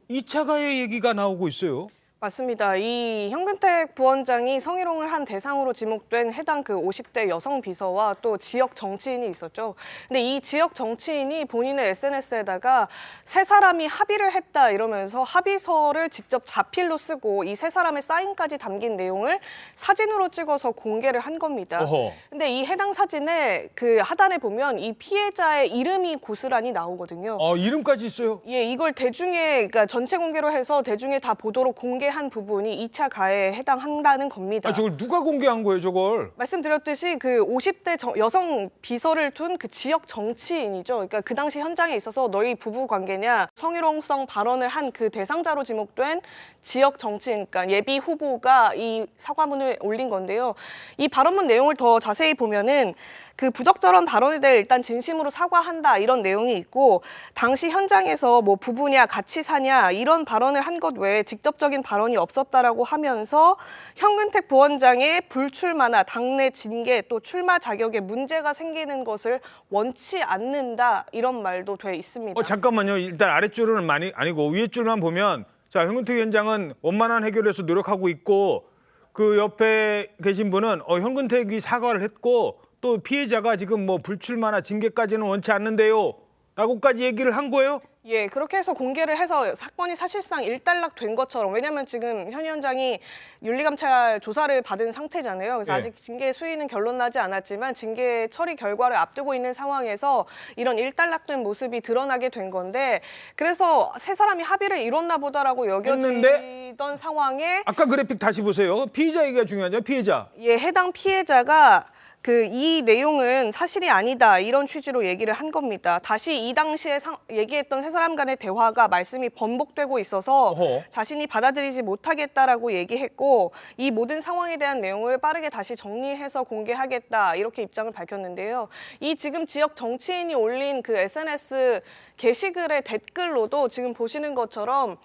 S1: 2차 가해 얘기가 나오고 있어요.
S8: 맞습니다. 이 현근택 부원장이 성희롱을 한 대상으로 지목된 해당 그 50대 여성 비서와 또 지역 정치인이 있었죠. 근데 이 지역 정치인이 본인의 SNS에다가 세 사람이 합의를 했다 이러면서 합의서를 직접 자필로 쓰고 이 세 사람의 사인까지 담긴 내용을 사진으로 찍어서 공개를 한 겁니다. 근데 이 해당 사진에 그 하단에 보면 이 피해자의 이름이 고스란히 나오거든요.
S1: 이름까지 있어요?
S8: 예, 이걸 대중에 그러니까 전체 공개로 해서 대중에 다 보도록 공개한 부분이 2차 가해에 해당한다는 겁니다.
S1: 저걸 누가 공개한 거예요, 저걸?
S8: 말씀드렸듯이 그 50대 여성 비서를 둔 그 지역 정치인이죠. 그러니까 그 당시 현장에 있어서 너희 부부 관계냐 성희롱성 발언을 한 그 대상자로 지목된 지역 정치인, 그러니까 예비 후보가 이 사과문을 올린 건데요. 이 발언문 내용을 더 자세히 보면은 그 부적절한 발언에 대해 일단 진심으로 사과한다 이런 내용이 있고 당시 현장에서 뭐 부부냐 같이 사냐 이런 발언을 한 것 외에 직접적인 발언이 없었다라고 하면서 현근택 부원장의 불출마나 당내 징계 또 출마 자격에 문제가 생기는 것을 원치 않는다 이런 말도 돼 있습니다.
S1: 잠깐만요. 일단 아랫줄은 아니고 위에줄만 보면 자, 현근택 위원장은 원만한 해결에서 노력하고 있고 그 옆에 계신 분은 현근택이 사과를 했고 또 피해자가 지금 뭐 불출마나 징계까지는 원치 않는데요. 라고까지 얘기를 한 거예요?
S8: 예, 그렇게 해서 공개를 해서 사건이 사실상 일단락된 것처럼 왜냐하면 지금 현 위원장이 윤리감찰 조사를 받은 상태잖아요. 그래서 아직 징계 수위는 결론 나지 않았지만 징계 처리 결과를 앞두고 있는 상황에서 이런 일단락된 모습이 드러나게 된 건데 그래서 세 사람이 합의를 이뤘나 보다라고 여겨지던 상황에
S1: 아까 그래픽 다시 보세요. 피해자 얘기가 중요하죠. 피해자.
S8: 예, 해당 피해자가 이 내용은 사실이 아니다 이런 취지로 얘기를 한 겁니다. 다시 이 당시에 얘기했던 세 사람 간의 대화가 말씀이 번복되고 있어서 자신이 받아들이지 못하겠다라고 얘기했고 이 모든 상황에 대한 내용을 빠르게 다시 정리해서 공개하겠다 이렇게 입장을 밝혔는데요. 이 지금 지역 정치인이 올린 그 SNS 게시글의 댓글로도 지금 보시는 것처럼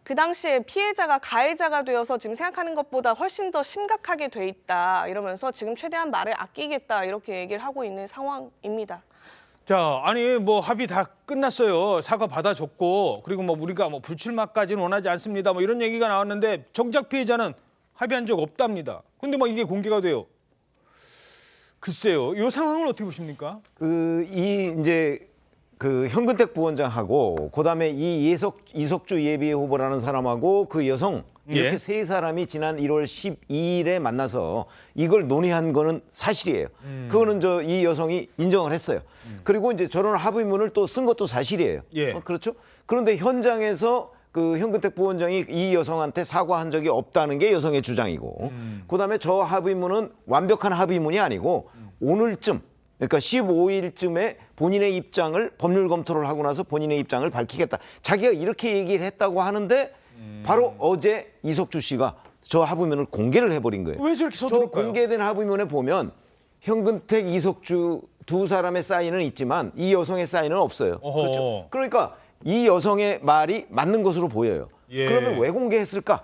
S8: 그 당시에 피해자가 가해자가 되어서 지금 생각하는 것보다 훨씬 더 심각하게 돼 있다 이러면서 지금 최대한 말을 아끼겠다 이렇게 얘기를 하고 있는 상황입니다.
S1: 자, 아니 뭐 합의 다 끝났어요. 사과 받아줬고 그리고 뭐 우리가 뭐 불출마까지는 원하지 않습니다. 뭐 이런 얘기가 나왔는데 정작 피해자는 합의한 적 없답니다. 근데 뭐 이게 공개가 돼요. 글쎄요. 이 상황을 어떻게 보십니까?
S6: 이제 그 현근택 부원장하고 그다음에 이석주 예비 후보라는 사람하고 그 여성 이렇게
S1: 예.
S6: 세 사람이 지난 1월 12일에 만나서 이걸 논의한 거는 사실이에요. 그거는 이 여성이 인정을 했어요. 그리고 이제 저런 합의문을 또 쓴 것도 사실이에요.
S1: 예.
S6: 그렇죠? 그런데 현장에서 그 현근택 부원장이 이 여성한테 사과한 적이 없다는 게 여성의 주장이고, 그다음에 저 합의문은 완벽한 합의문이 아니고 오늘쯤, 그러니까 15일쯤에 본인의 입장을 법률 검토를 하고 나서 본인의 입장을 밝히겠다. 자기가 이렇게 얘기를 했다고 하는데 바로 어제 이석주 씨가 저 합의문을 공개를 해버린 거예요.
S1: 왜 저렇게 서두를까요?
S6: 저 공개된 합의문에 보면 현근택, 이석주 두 사람의 사인은 있지만 이 여성의 사인은 없어요. 그렇죠? 그러니까 이 여성의 말이 맞는 것으로 보여요.
S1: 예.
S6: 그러면 왜 공개했을까?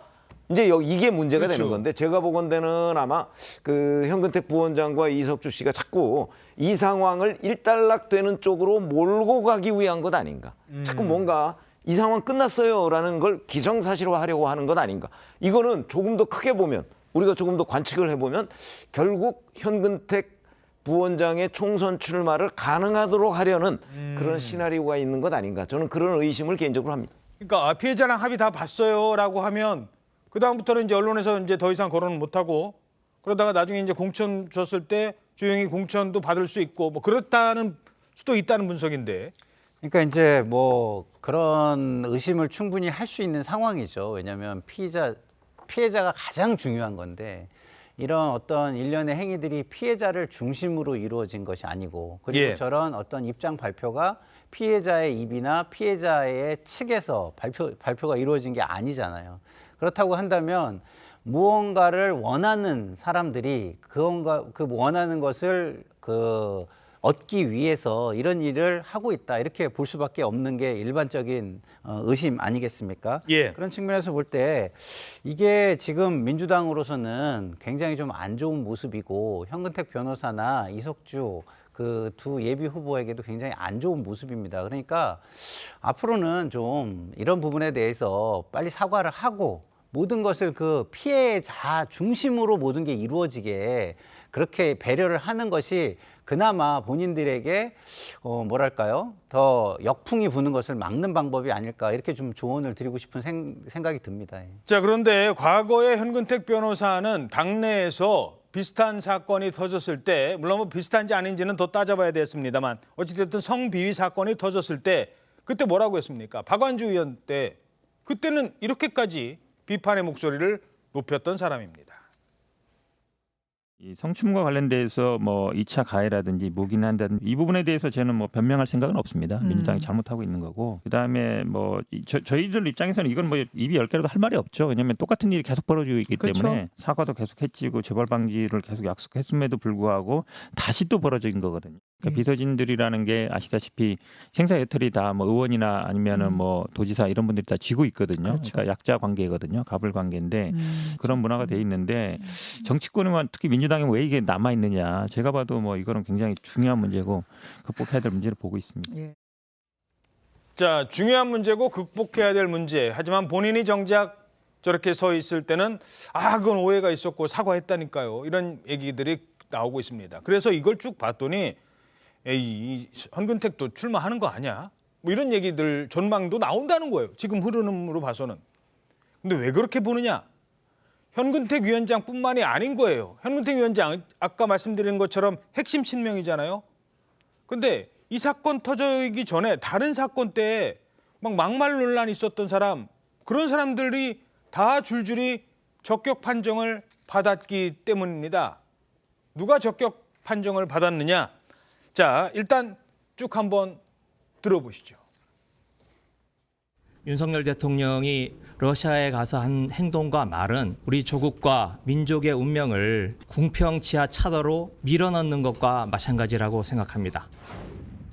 S6: 이제 이게 문제가
S1: 그렇죠.
S6: 되는 건데, 제가 보건대는 아마 그 현근택 부원장과 이석주 씨가 자꾸 이 상황을 일단락되는 쪽으로 몰고 가기 위한 것 아닌가. 자꾸 뭔가 이 상황 끝났어요라는 걸 기정사실화하려고 하는 것 아닌가. 이거는 조금 더 크게 보면, 우리가 조금 더 관측을 해보면 결국 현근택 부원장의 총선 출마를 가능하도록 하려는 그런 시나리오가 있는 것 아닌가. 저는 그런 의심을 개인적으로 합니다.
S1: 그러니까 피해자랑 합의 다 봤어요라고 하면 그 다음부터는 이제 언론에서 이제 더 이상 거론을 못 하고, 그러다가 나중에 이제 공천 줬을 때 조용히 공천도 받을 수 있고 뭐 그렇다는 수도 있다는 분석인데.
S11: 그러니까 이제 뭐 그런 의심을 충분히 할 수 있는 상황이죠. 왜냐하면 피해자가 가장 중요한 건데, 이런 어떤 일련의 행위들이 피해자를 중심으로 이루어진 것이 아니고, 그리고
S1: 예.
S11: 저런 어떤 입장 발표가 피해자의 입이나 피해자의 측에서 발표가 이루어진 게 아니잖아요. 그렇다고 한다면 무언가를 원하는 사람들이 그 원하는 것을 얻기 위해서 이런 일을 하고 있다, 이렇게 볼 수밖에 없는 게 일반적인 의심 아니겠습니까?
S1: 예.
S11: 그런 측면에서 볼 때 이게 지금 민주당으로서는 굉장히 좀 안 좋은 모습이고, 현근택 변호사나 이석주 그 두 예비 후보에게도 굉장히 안 좋은 모습입니다. 그러니까 앞으로는 좀 이런 부분에 대해서 빨리 사과를 하고, 모든 것을 그 피해자 중심으로 모든 게 이루어지게 그렇게 배려를 하는 것이 그나마 본인들에게 뭐랄까요, 더 역풍이 부는 것을 막는 방법이 아닐까, 이렇게 좀 조언을 드리고 싶은 생각이 듭니다.
S1: 자, 그런데 과거에 현근택 변호사는 당내에서 비슷한 사건이 터졌을 때, 물론 뭐 비슷한지 아닌지는 더 따져봐야 됐습니다만, 어찌됐든 성비위 사건이 터졌을 때 그때 뭐라고 했습니까? 박완주 의원 때, 그때는 이렇게까지 비판의 목소리를 높였던 사람입니다.
S18: 이 성추문과 관련돼서 뭐 2차 가해라든지 묵인한다든지 이 부분에 대해서 저는 뭐 변명할 생각은 없습니다. 민주당이 잘못하고 있는 거고, 그다음에 뭐 저희들 입장에서는 이건 뭐 입이 10개라도 할 말이 없죠. 왜냐하면 똑같은 일이 계속 벌어지고 있기
S19: 그렇죠.
S18: 때문에 사과도 계속 했지고 재발 방지를 계속 약속했음에도 불구하고 다시 또 벌어진 거거든요. 그러니까 비서진들이라는 게 아시다시피 생사 여탈이 다 뭐 의원이나 아니면은 뭐 도지사 이런 분들이 다 쥐고 있거든요.
S19: 그렇죠.
S18: 그러니까 약자 관계거든요. 갑을 관계인데 그런 문화가 돼 있는데 정치권에만 특히 민주당이 왜 이게 남아 있느냐. 제가 봐도 뭐 이거는 굉장히 중요한 문제고 극복해야 될 문제를 보고 있습니다.
S19: 예.
S1: 자, 중요한 문제고 극복해야 될 문제. 하지만 본인이 정작 저렇게 서 있을 때는 그건 오해가 있었고 사과했다니까요. 이런 얘기들이 나오고 있습니다. 그래서 이걸 쭉 봤더니 에이, 현근택도 출마하는 거 아니야? 뭐 이런 얘기들, 전망도 나온다는 거예요. 지금 흐름으로 봐서는. 근데 왜 그렇게 보느냐? 현근택 위원장뿐만이 아닌 거예요. 현근택 위원장 아까 말씀드린 것처럼 핵심 친명이잖아요. 근데 이 사건 터지기 전에 다른 사건 때 막 막말 논란이 있었던 사람, 그런 사람들이 다 줄줄이 적격 판정을 받았기 때문입니다. 누가 적격 판정을 받았느냐? 자, 일단 쭉 한번 들어보시죠.
S20: 윤석열 대통령이 러시아에 가서 한 행동과 말은 우리 조국과 민족의 운명을 궁평지하 차도로 밀어넣는 것과 마찬가지라고 생각합니다.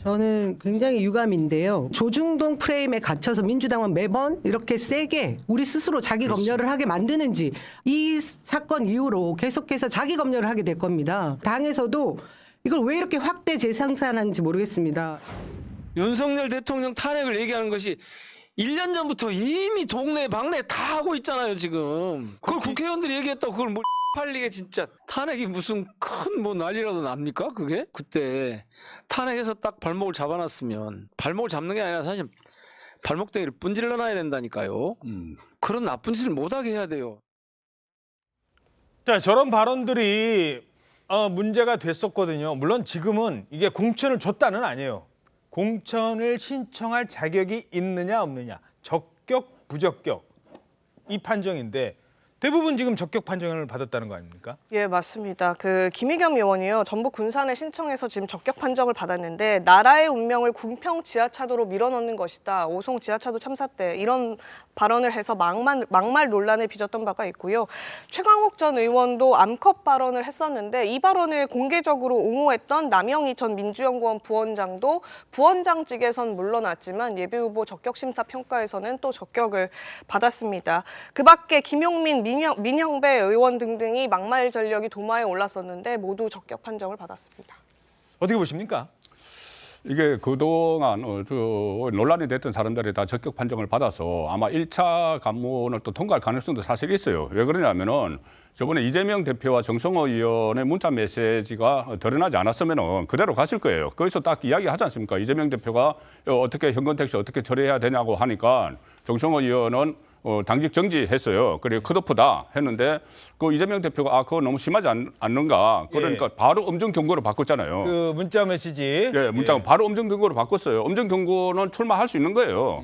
S19: 저는 굉장히 유감인데요. 조중동 프레임에 갇혀서 민주당은 매번 이렇게 세게 우리 스스로 자기 검열을 하게 만드는지, 이 사건 이후로 계속해서 자기 검열을 하게 될 겁니다. 당에서도 이걸 왜 이렇게 확대 재생산하는지 모르겠습니다.
S21: 윤석열 대통령 탄핵을 얘기하는 것이 1년 전부터 이미 동네 방네 다 하고 있잖아요, 지금. 그걸 국회의원들이 얘기했다고 그걸 뭐 쪽팔리게 진짜 탄핵이 무슨 큰 뭐 난리라도 납니까? 그게? 그때 탄핵해서 딱 발목을 잡아놨으면 발목을 잡는 게 아니라 사실 발목대기를 분질러 놔야 된다니까요. 그런 나쁜 짓을 못하게 해야 돼요.
S1: 자, 저런 발언들이 문제가 됐었거든요. 물론 지금은 이게 공천을 줬다는 아니에요. 공천을 신청할 자격이 있느냐 없느냐, 적격 부적격 이 판정인데 대부분 지금 적격 판정을 받았다는 거 아닙니까?
S8: 예, 맞습니다. 김의겸 의원이요. 전북 군산에 신청해서 지금 적격 판정을 받았는데 나라의 운명을 궁평 지하차도로 밀어넣는 것이다. 오송 지하차도 참사 때 이런 발언을 해서 막말 논란을 빚었던 바가 있고요. 최광욱 전 의원도 암컷 발언을 했었는데 이 발언을 공개적으로 옹호했던 남영희 전 민주연구원 부원장도 부원장직에선 물러났지만 예비후보 적격심사평가에서는 또 적격을 받았습니다. 그 밖에 김용민, 민형배 의원 등등이 막말 전력이 도마에 올랐었는데 모두 적격 판정을 받았습니다.
S1: 어떻게 보십니까?
S4: 이게 그동안 논란이 됐던 사람들이 다 적격 판정을 받아서 아마 1차 관문을 또 통과할 가능성도 사실 있어요. 왜 그러냐면은 저번에 이재명 대표와 정성호 의원의 문자 메시지가 드러나지 않았으면은 그대로 갔을 거예요. 거기서 딱 이야기하지 않습니까? 이재명 대표가 어떻게 현금 택시 어떻게 처리해야 되냐고 하니까 정성호 의원은 당직 정지했어요. 그리고 컷오프다 했는데 그 이재명 대표가 그거 너무 심하지 않는가. 그러니까 바로 음성 경고로 바꿨잖아요.
S1: 그 문자 메시지.
S4: 예, 문자 바로 음성 경고로 바꿨어요. 음성 경고는 출마할 수 있는 거예요.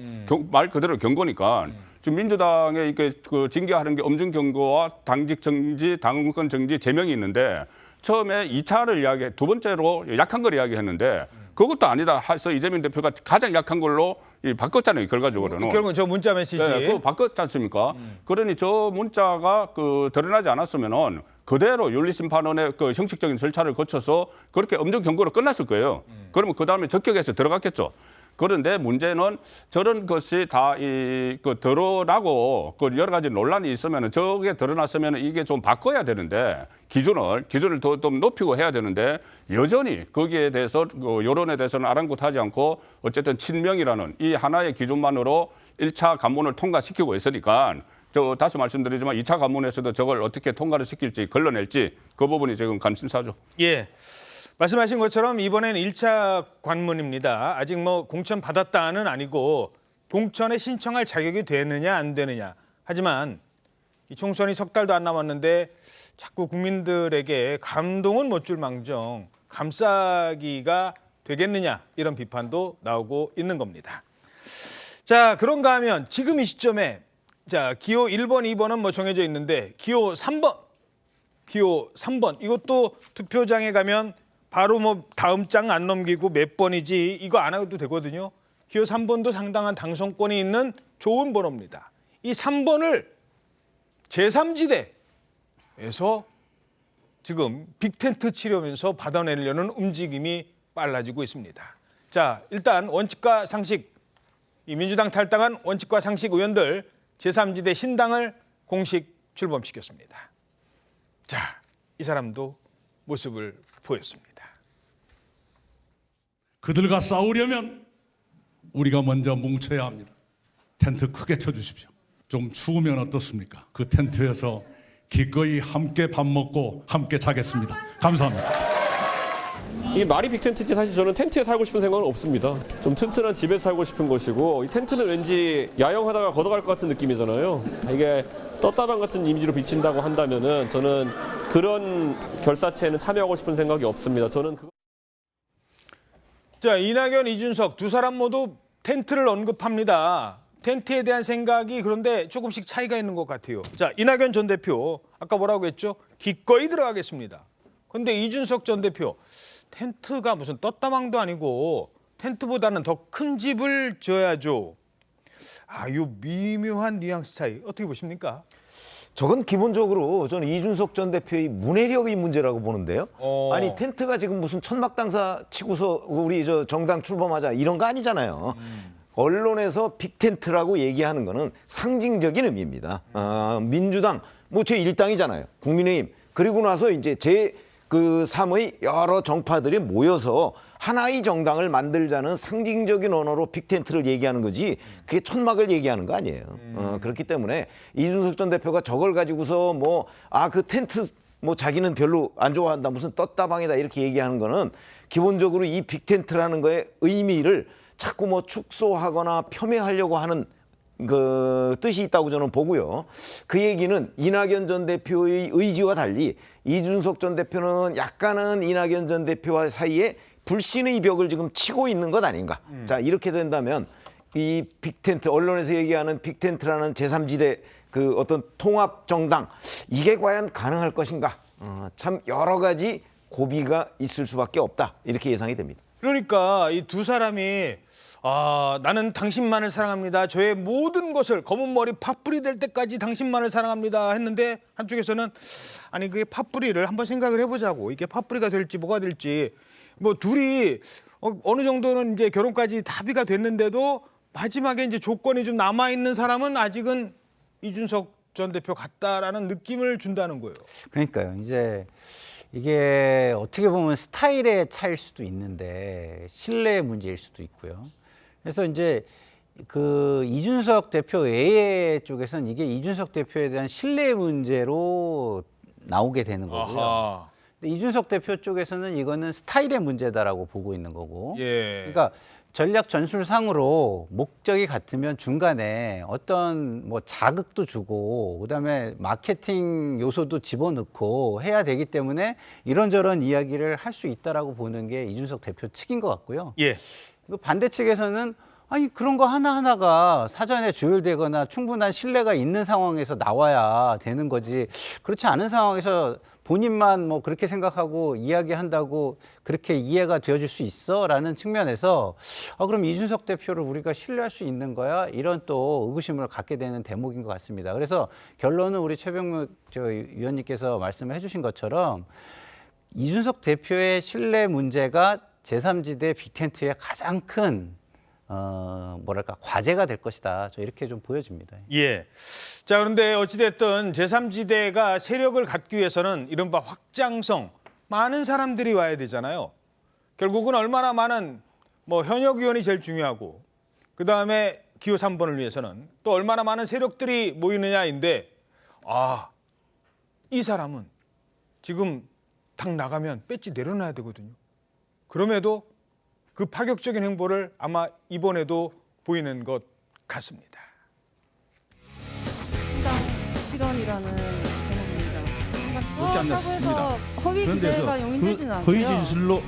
S4: 말 그대로 경고니까. 지금 민주당에 이게 징계하는 게 음성 경고와 당직 정지, 당원권 정지 제명이 있는데 처음에 2차를 두 번째로 약한 걸 이야기했는데 그것도 아니다 해서 이재명 대표가 가장 약한 걸로 바꿨잖아요. 결과적으로는.
S1: 결국은 저 문자 메시지.
S4: 네, 그거 바꿨지 않습니까? 그러니 저 문자가 드러나지 않았으면은 그대로 윤리심판원의 형식적인 절차를 거쳐서 그렇게 음성 경고로 끝났을 거예요. 그러면 그다음에 적격해서 들어갔겠죠. 그런데 문제는 저런 것이 다 드러나고 여러 가지 논란이 있으면 저게 드러났으면 이게 좀 바꿔야 되는데 기준을 더 좀 높이고 해야 되는데 여전히 거기에 대해서 여론에 대해서는 아랑곳하지 않고 어쨌든 친명이라는 이 하나의 기준만으로 1차 관문을 통과시키고 있으니까 다시 말씀드리지만 2차 관문에서도 저걸 어떻게 통과를 시킬지 걸러낼지 그 부분이 지금 관심사죠.
S1: 예. 말씀하신 것처럼 이번엔 1차 관문입니다. 아직 공천 받았다는 아니고 공천에 신청할 자격이 되느냐 안 되느냐. 하지만 이 총선이 석 달도 안 남았는데 자꾸 국민들에게 감동은 못 줄 망정 감싸기가 되겠느냐 이런 비판도 나오고 있는 겁니다. 자, 그런가 하면 지금 이 시점에 기호 1번, 2번은 정해져 있는데 기호 3번 이것도 투표장에 가면 바로 다음 장 안 넘기고 몇 번이지 이거 안 해도 되거든요. 기호 3번도 상당한 당선권이 있는 좋은 번호입니다. 이 3번을 제3지대에서 지금 빅텐트 치려면서 받아내려는 움직임이 빨라지고 있습니다. 자, 일단 원칙과 상식, 이 민주당 탈당한 원칙과 상식 의원들 제3지대 신당을 공식 출범시켰습니다. 자, 이 사람도 모습을 보였습니다.
S3: 그들과 싸우려면 우리가 먼저 뭉쳐야 합니다. 텐트 크게 쳐주십시오. 좀 추우면 어떻습니까? 그 텐트에서 기꺼이 함께 밥 먹고 함께 자겠습니다. 감사합니다.
S22: 이게 말이 빅텐트인지 사실 저는 텐트에 살고 싶은 생각은 없습니다. 좀 튼튼한 집에서 살고 싶은 것이고 이 텐트는 왠지 야영하다가 걷어갈 것 같은 느낌이잖아요. 이게 떴다방 같은 이미지로 비친다고 한다면은 저는 그런 결사체에는 참여하고 싶은 생각이 없습니다. 저는
S1: 자, 이낙연, 이준석 두 사람 모두 텐트를 언급합니다. 텐트에 대한 생각이 그런데 조금씩 차이가 있는 것 같아요. 자, 이낙연 전 대표 아까 뭐라고 했죠? 기꺼이 들어가겠습니다. 그런데 이준석 전 대표 텐트가 무슨 떴다방도 아니고 텐트보다는 더 큰 집을 지어야죠. 이 미묘한 뉘앙스 차이 어떻게 보십니까?
S6: 저건 기본적으로 저는 이준석 전 대표의 문해력의 문제라고 보는데요. 아니 텐트가 지금 무슨 천막당사 치고서 우리 정당 출범하자 이런 거 아니잖아요. 언론에서 빅텐트라고 얘기하는 거는 상징적인 의미입니다. 민주당 제1당이잖아요. 국민의힘. 그리고 나서 이제 제3의 여러 정파들이 모여서 하나의 정당을 만들자는 상징적인 언어로 빅텐트를 얘기하는 거지 그게 천막을 얘기하는 거 아니에요. 그렇기 때문에 이준석 전 대표가 저걸 가지고서 그 텐트 뭐 자기는 별로 안 좋아한다, 무슨 떴다방이다 이렇게 얘기하는 거는 기본적으로 이 빅텐트라는 거의 의미를 자꾸 뭐 축소하거나 폄훼하려고 하는 그 뜻이 있다고 저는 보고요. 그 얘기는 이낙연 전 대표의 의지와 달리 이준석 전 대표는 약간은 이낙연 전 대표와 사이에 불신의 벽을 지금 치고 있는 것 아닌가. 자, 이렇게 된다면 이 빅텐트, 언론에서 얘기하는 빅텐트라는 제3지대 그 어떤 통합 정당, 이게 과연 가능할 것인가. 참 여러 가지 고비가 있을 수밖에 없다, 이렇게 예상이 됩니다.
S1: 그러니까 이 두 사람이 나는 당신만을 사랑합니다. 저의 모든 것을 검은 머리 팥뿌리 될 때까지 당신만을 사랑합니다 했는데, 한쪽에서는 아니 그게 팥뿌리를 한번 생각을 해보자고, 이게 팥뿌리가 될지 뭐가 될지, 뭐 둘이 어느 정도는 이제 결혼까지 합의가 됐는데도 마지막에 이제 조건이 좀 남아 있는 사람은 아직은 이준석 전 대표 같다라는 느낌을 준다는 거예요.
S11: 그러니까요. 이제 이게 어떻게 보면 스타일의 차이일 수도 있는데 신뢰의 문제일 수도 있고요. 그래서 이제 그 이준석 대표 외의 쪽에서는 이게 이준석 대표에 대한 신뢰 문제로 나오게 되는 거고요.
S1: 아하.
S11: 근데 이준석 대표 쪽에서는 이거는 스타일의 문제다라고 보고 있는 거고.
S1: 예.
S11: 그러니까 전략 전술상으로 목적이 같으면 중간에 어떤 뭐 자극도 주고 그다음에 마케팅 요소도 집어넣고 해야 되기 때문에 이런저런 이야기를 할 수 있다라고 보는 게 이준석 대표 측인 것 같고요.
S1: 예.
S11: 반대 측에서는 아니 그런 거 하나하나가 사전에 조율되거나 충분한 신뢰가 있는 상황에서 나와야 되는 거지, 그렇지 않은 상황에서 본인만 뭐 그렇게 생각하고 이야기한다고 그렇게 이해가 되어줄 수 있어? 라는 측면에서 그럼 이준석 대표를 우리가 신뢰할 수 있는 거야? 이런 또 의구심을 갖게 되는 대목인 것 같습니다. 그래서 결론은 우리 최병묵 위원님께서 말씀해 주신 것처럼 이준석 대표의 신뢰 문제가 제3지대 빅텐트의 가장 큰 뭐랄까 과제가 될 것이다. 저 이렇게 좀 보여집니다.
S1: 예. 자, 그런데 어찌됐든 제3지대가 세력을 갖기 위해서는 이른바 확장성, 많은 사람들이 와야 되잖아요. 결국은 얼마나 많은 뭐 현역 의원이 제일 중요하고, 그다음에 기호 3번을 위해서는 또 얼마나 많은 세력들이 모이느냐인데, 이 사람은 지금 당 나가면 배지 내려놔야 되거든요. 그럼에도 그 파격적인 행보를 아마 이번에도 보이는 것 같습니다.
S2: 실현이라는 제목입니다.
S7: 그렇지 않나 싶습니다.
S2: 허위 기재가 용인되지는 않고요.
S7: 허위 진술로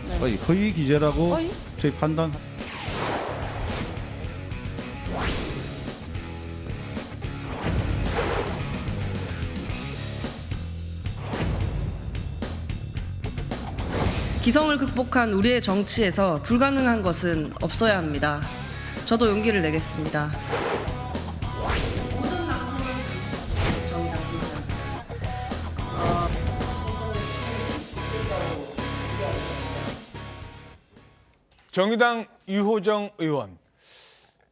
S7: 허위 기재라고 저희 판단.
S23: 기성을 극복한 우리의 정치에서 불가능한 것은 없어야 합니다. 저도 용기를 내겠습니다. 모든 남성은 정의당
S1: 정의당 유호정 의원.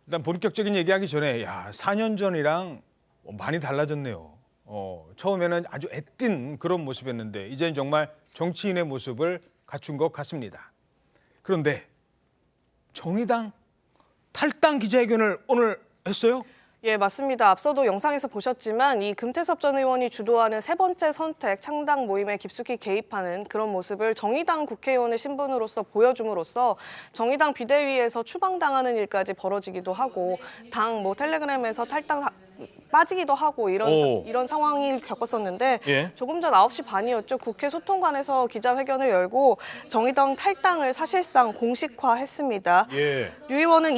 S1: 일단 본격적인 얘기하기 전에 4년 전이랑 많이 달라졌네요. 처음에는 아주 애띤 그런 모습이었는데 이제는 정말 정치인의 모습을 갖춘 것 같습니다. 그런데 정의당 탈당 기자회견을 오늘 했어요?
S8: 예, 맞습니다. 앞서도 영상에서 보셨지만 이 금태섭 전 의원이 주도하는 세 번째 선택 창당 모임에 깊숙이 개입하는 그런 모습을 정의당 국회의원의 신분으로서 보여줌으로써 정의당 비대위에서 추방당하는 일까지 벌어지기도 하고 당 텔레그램에서 탈당 빠지기도 하고 이런 상황이 겪었었는데 조금 전 9시 반이었죠. 국회 소통관에서 기자회견을 열고 정의당 탈당을 사실상 공식화했습니다. 유 의원은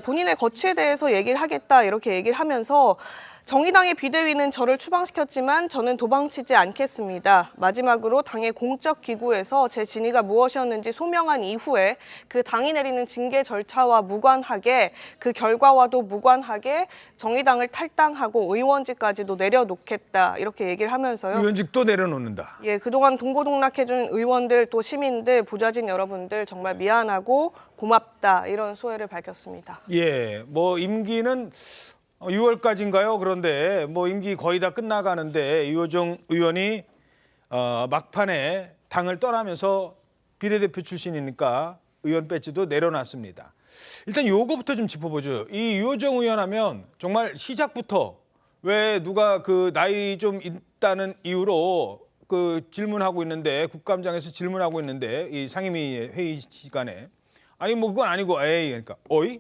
S8: 본인의 거취에 대해서 얘기를 하겠다 이렇게 얘기를 하면서 정의당의 비대위는 저를 추방시켰지만 저는 도망치지 않겠습니다. 마지막으로 당의 공적 기구에서 제 진위가 무엇이었는지 소명한 이후에 그 당이 내리는 징계 절차와 무관하게 그 결과와도 무관하게 정의당을 탈당하고 의원직까지도 내려놓겠다 이렇게 얘기를 하면서요.
S1: 의원직도 내려놓는다.
S8: 예, 그동안 동고동락해준 의원들 또 시민들 보좌진 여러분들 정말 미안하고 고맙다 이런 소회를 밝혔습니다.
S1: 예, 임기는 6월까지인가요? 그런데 임기 거의 다 끝나가는데 유호정 의원이 막판에 당을 떠나면서 비례대표 출신이니까 의원 배지도 내려놨습니다. 일단 요거부터 좀 짚어보죠. 이 유호정 의원 하면 정말 시작부터 왜 누가 그 나이 좀 있다는 이유로 그 질문하고 있는데 국감장에서 질문하고 있는데 이 상임위 회의 시간에 아니 뭐 그건 아니고 에이 그러니까 어이?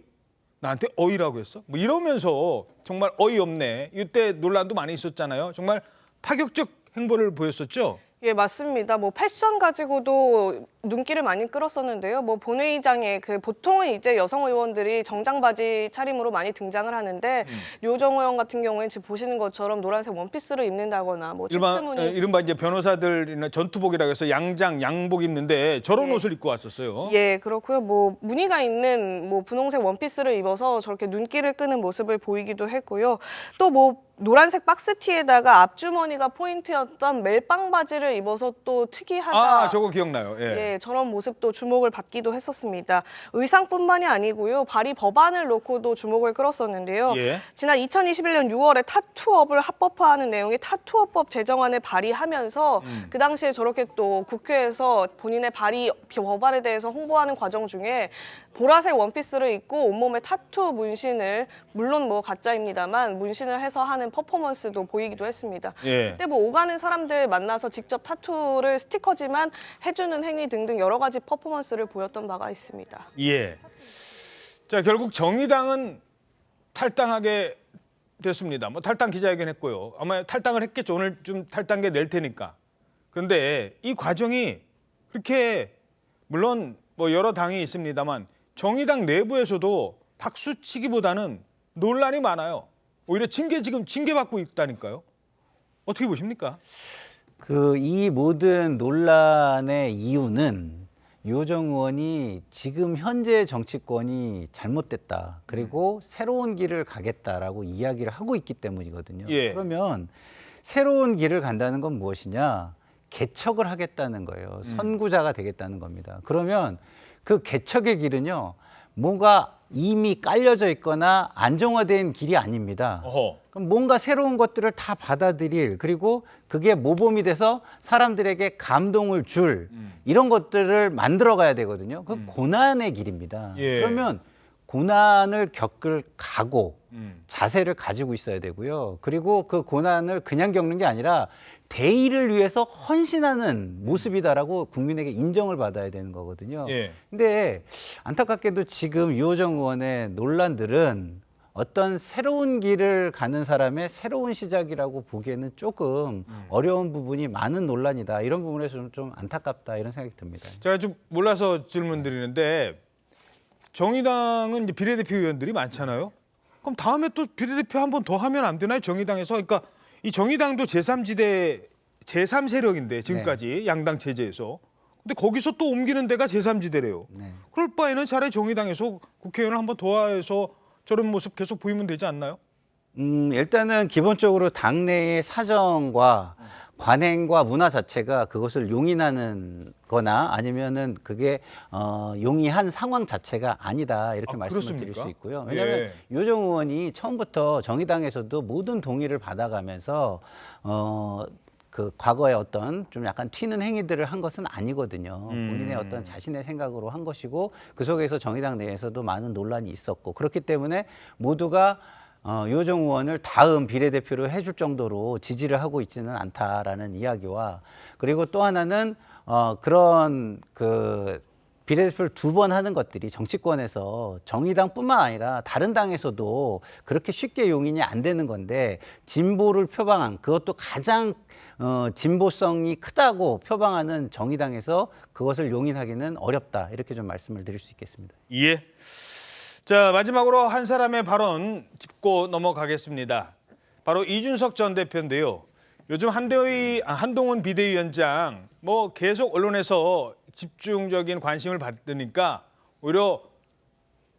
S1: 나한테 어이라고 했어? 뭐 이러면서 정말 어이없네. 이때 논란도 많이 있었잖아요. 정말 파격적 행보를 보였었죠.
S8: 예, 맞습니다. 뭐 패션 가지고도 눈길을 많이 끌었었는데요. 뭐 본회의장에 그 보통은 이제 여성 의원들이 정장 바지 차림으로 많이 등장을 하는데 류호정 의원 같은 경우에는 지금 보시는 것처럼 노란색 원피스를 입는다거나 뭐 체크무늬
S1: 이른바 이제 변호사들이나 전투복이라고 해서 양복 입는데 저런 옷을 입고 왔었어요.
S8: 예, 그렇고요. 뭐 무늬가 있는 뭐 분홍색 원피스를 입어서 저렇게 눈길을 끄는 모습을 보이기도 했고요. 또 뭐 노란색 박스티에다가 앞주머니가 포인트였던 멜빵 바지를 입어서 또 특이하다.
S1: 아, 저거 기억나요. 예.
S8: 예, 저런 모습도 주목을 받기도 했었습니다. 의상뿐만이 아니고요. 발의 법안을 놓고도 주목을 끌었었는데요.
S1: 예.
S8: 지난 2021년 6월에 타투업을 합법화하는 내용의 타투업법 제정안을 발의하면서 그 당시에 저렇게 또 국회에서 본인의 발의 법안에 대해서 홍보하는 과정 중에 보라색 원피스를 입고 온몸에 타투 문신을 물론 뭐 가짜입니다만 문신을 해서 하는 퍼포먼스도 보이기도 했습니다.
S1: 예.
S8: 그때 뭐 오가는 사람들 만나서 직접 타투를 스티커지만 해주는 행위 등등 여러 가지 퍼포먼스를 보였던 바가 있습니다.
S1: 예. 자, 결국 정의당은 탈당하게 됐습니다. 뭐 탈당 기자회견 했고요. 아마 탈당을 했겠죠. 오늘 좀 탈당계 낼 테니까. 그런데 이 과정이 그렇게 물론 뭐 여러 당이 있습니다만 정의당 내부에서도 박수치기보다는 논란이 많아요. 오히려 지금 징계받고 있다니까요. 어떻게 보십니까?
S11: 이 모든 논란의 이유는 류호정 의원이 지금 현재 정치권이 잘못됐다. 그리고 새로운 길을 가겠다라고 이야기를 하고 있기 때문이거든요.
S1: 예.
S11: 그러면 새로운 길을 간다는 건 무엇이냐? 개척을 하겠다는 거예요. 선구자가 되겠다는 겁니다. 그러면 그 개척의 길은요. 뭔가 이미 깔려져 있거나 안정화된 길이 아닙니다. 그럼 뭔가 새로운 것들을 다 받아들일 그리고 그게 모범이 돼서 사람들에게 감동을 줄 이런 것들을 만들어 가야 되거든요. 그 고난의 길입니다.
S1: 예.
S11: 그러면 고난을 겪을 각오, 자세를 가지고 있어야 되고요. 그리고 그 고난을 그냥 겪는 게 아니라 대의를 위해서 헌신하는 모습이다라고 국민에게 인정을 받아야 되는 거거든요.
S1: 예.
S11: 근데 안타깝게도 지금 류호정 의원의 논란들은 어떤 새로운 길을 가는 사람의 새로운 시작이라고 보기에는 조금 어려운 부분이 많은 논란이다. 이런 부분에서 좀 안타깝다 이런 생각이 듭니다.
S1: 제가 좀 몰라서 질문 드리는데 정의당은 이제 비례대표 의원들이 많잖아요. 그럼 다음에 또 비례대표 한 번 더 하면 안 되나요? 정의당에서. 그러니까 이 정의당도 제3지대, 제3세력인데 지금까지 양당 체제에서. 근데 거기서 또 옮기는 데가 제3지대래요. 그럴 바에는 차라리 정의당에서 국회의원을 한 번 더 해서 저런 모습 계속 보이면 되지 않나요?
S11: 일단은 기본적으로 당내의 사정과 관행과 문화 자체가 그것을 용인하는 거나 아니면은 그게 용이한 상황 자체가 아니다 이렇게 말씀을
S1: 그렇습니까?
S11: 드릴 수 있고요. 왜냐하면 류호정 의원이 처음부터 정의당에서도 모든 동의를 받아가면서 그 과거에 어떤 좀 약간 튀는 행위들을 한 것은 아니거든요. 본인의 어떤 자신의 생각으로 한 것이고 그 속에서 정의당 내에서도 많은 논란이 있었고 그렇기 때문에 모두가 류호정 의원을 다음 비례대표로 해줄 정도로 지지를 하고 있지는 않다라는 이야기와 그리고 또 하나는 그런 그 비례대표를 2번 하는 것들이 정치권에서 정의당뿐만 아니라 다른 당에서도 그렇게 쉽게 용인이 안 되는 건데 진보를 표방한 그것도 가장 진보성이 크다고 표방하는 정의당에서 그것을 용인하기는 어렵다 이렇게 좀 말씀을 드릴 수 있겠습니다.
S1: 예. 자, 마지막으로 한 사람의 발언 짚고 넘어가겠습니다. 바로 이준석 전 대표인데요. 요즘 한동훈 비대위원장 뭐 계속 언론에서 집중적인 관심을 받으니까 오히려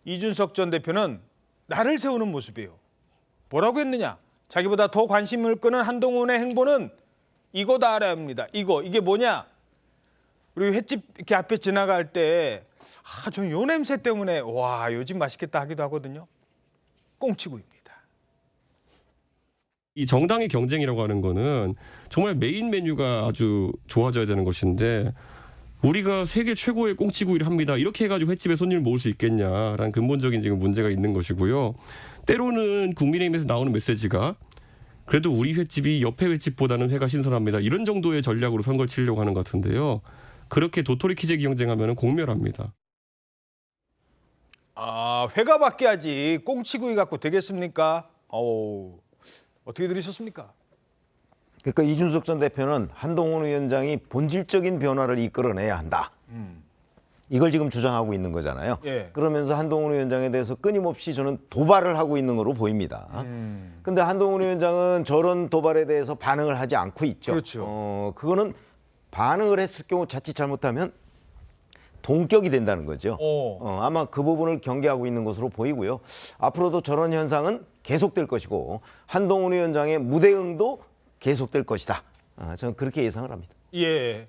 S1: 이준석 전 대표는 나를 세우는 모습이에요. 뭐라고 했느냐? 자기보다 더 관심을 끄는 한동훈의 행보는 이거다 알아야 합니다. 이게 뭐냐? 우리 횟집 이렇게 앞에 지나갈 때 좀 요 냄새 때문에 와 요즘 맛있겠다 하기도 하거든요. 꽁치구이입니다.
S5: 이 정당의 경쟁이라고 하는 거는 정말 메인 메뉴가 아주 좋아져야 되는 것인데 우리가 세계 최고의 꽁치구이를 합니다. 이렇게 해가지고 횟집에 손님을 모을 수 있겠냐라는 근본적인 지금 문제가 있는 것이고요. 때로는 국민의힘에서 나오는 메시지가 그래도 우리 횟집이 옆에 횟집보다는 회가 신선합니다. 이런 정도의 전략으로 선거를 치려고 하는 것 같은데요. 그렇게 도토리 키재기 경쟁하면 공멸합니다.
S1: 아, 회가 바뀌어야지 꽁치구이 갖고 되겠습니까? 어떻게 들으셨습니까?
S6: 그러니까 이준석 전 대표는 한동훈 위원장이 본질적인 변화를 이끌어내야 한다. 이걸 지금 주장하고 있는 거잖아요.
S1: 예.
S6: 그러면서 한동훈 위원장에 대해서 끊임없이 저는 도발을 하고 있는 거로 보입니다. 근데 한동훈 위원장은 저런 도발에 대해서 반응을 하지 않고 있죠.
S1: 그렇죠.
S6: 그거는 반응을 했을 경우 자칫 잘못하면 동격이 된다는 거죠. 아마 그 부분을 경계하고 있는 것으로 보이고요. 앞으로도 저런 현상은 계속될 것이고 한동훈 위원장의 무대응도 계속될 것이다. 저는 그렇게 예상을 합니다.
S1: 예,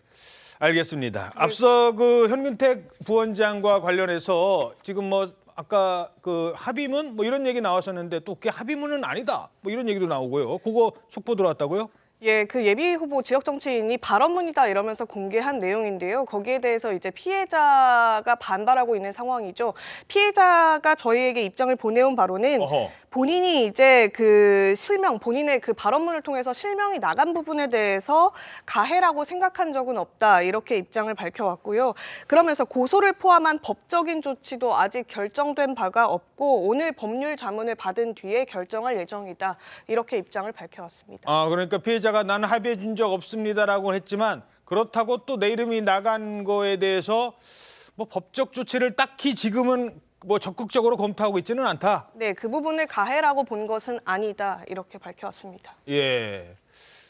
S1: 알겠습니다. 앞서 그 현근택 부원장과 관련해서 지금 뭐 아까 그 합의문 뭐 이런 얘기 나왔었는데 또 그게 합의문은 아니다. 뭐 이런 얘기도 나오고요. 그거 속보 들어왔다고요?
S8: 예, 그 예비 후보 지역 정치인이 발언문이다 이러면서 공개한 내용인데요. 거기에 대해서 이제 피해자가 반발하고 있는 상황이죠. 피해자가 저희에게 입장을 보내온 바로는 본인이 이제 그 실명, 본인의 그 발언문을 통해서 실명이 나간 부분에 대해서 가해라고 생각한 적은 없다 이렇게 입장을 밝혀왔고요. 그러면서 고소를 포함한 법적인 조치도 아직 결정된 바가 없고 오늘 법률 자문을 받은 뒤에 결정할 예정이다 이렇게 입장을 밝혀왔습니다.
S1: 아, 그러니까 피해자가 나는 합의해 준 적 없습니다라고 했지만 그렇다고 또 내 이름이 나간 거에 대해서 뭐 법적 조치를 딱히 지금은 뭐 적극적으로 검토하고 있지는 않다.
S8: 네, 그 부분을 가해라고 본 것은 아니다 이렇게 밝혀왔습니다.
S1: 예.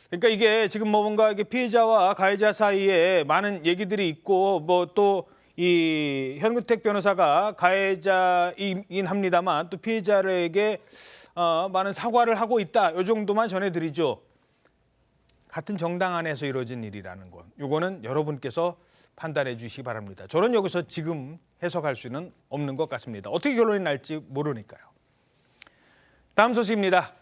S1: 그러니까 이게 지금 뭐 뭔가 이게 피해자와 가해자 사이에 많은 얘기들이 있고 뭐 또 이 현근택 변호사가 가해자이긴 합니다만 또 피해자에게 많은 사과를 하고 있다. 이 정도만 전해드리죠. 같은 정당 안에서 이루어진 일이라는 건 요거는 여러분께서 판단해 주시기 바랍니다. 저는 여기서 지금 해석할 수는 없는 것 같습니다. 어떻게 결론이 날지 모르니까요. 다음 소식입니다.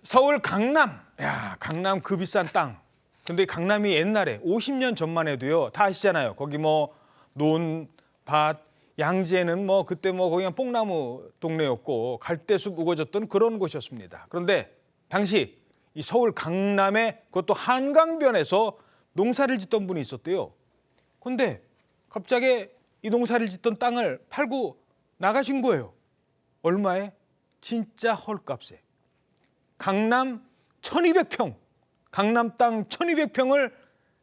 S1: 서울 강남. 야, 강남 그 비싼 땅. 근데 강남이 옛날에 50년 전만 해도요. 다 아시잖아요. 거기 뭐 논, 밭, 양재는 뭐 그때 뭐 거기 뽕나무 동네였고 갈대숲 우거졌던 그런 곳이었습니다. 그런데 당시 이 서울 강남에 그것도 한강변에서 농사를 짓던 분이 있었대요. 그런데 갑자기 이 농사를 짓던 땅을 팔고 나가신 거예요. 얼마에? 진짜 헐값에. 강남 1200평, 강남 땅 1200평을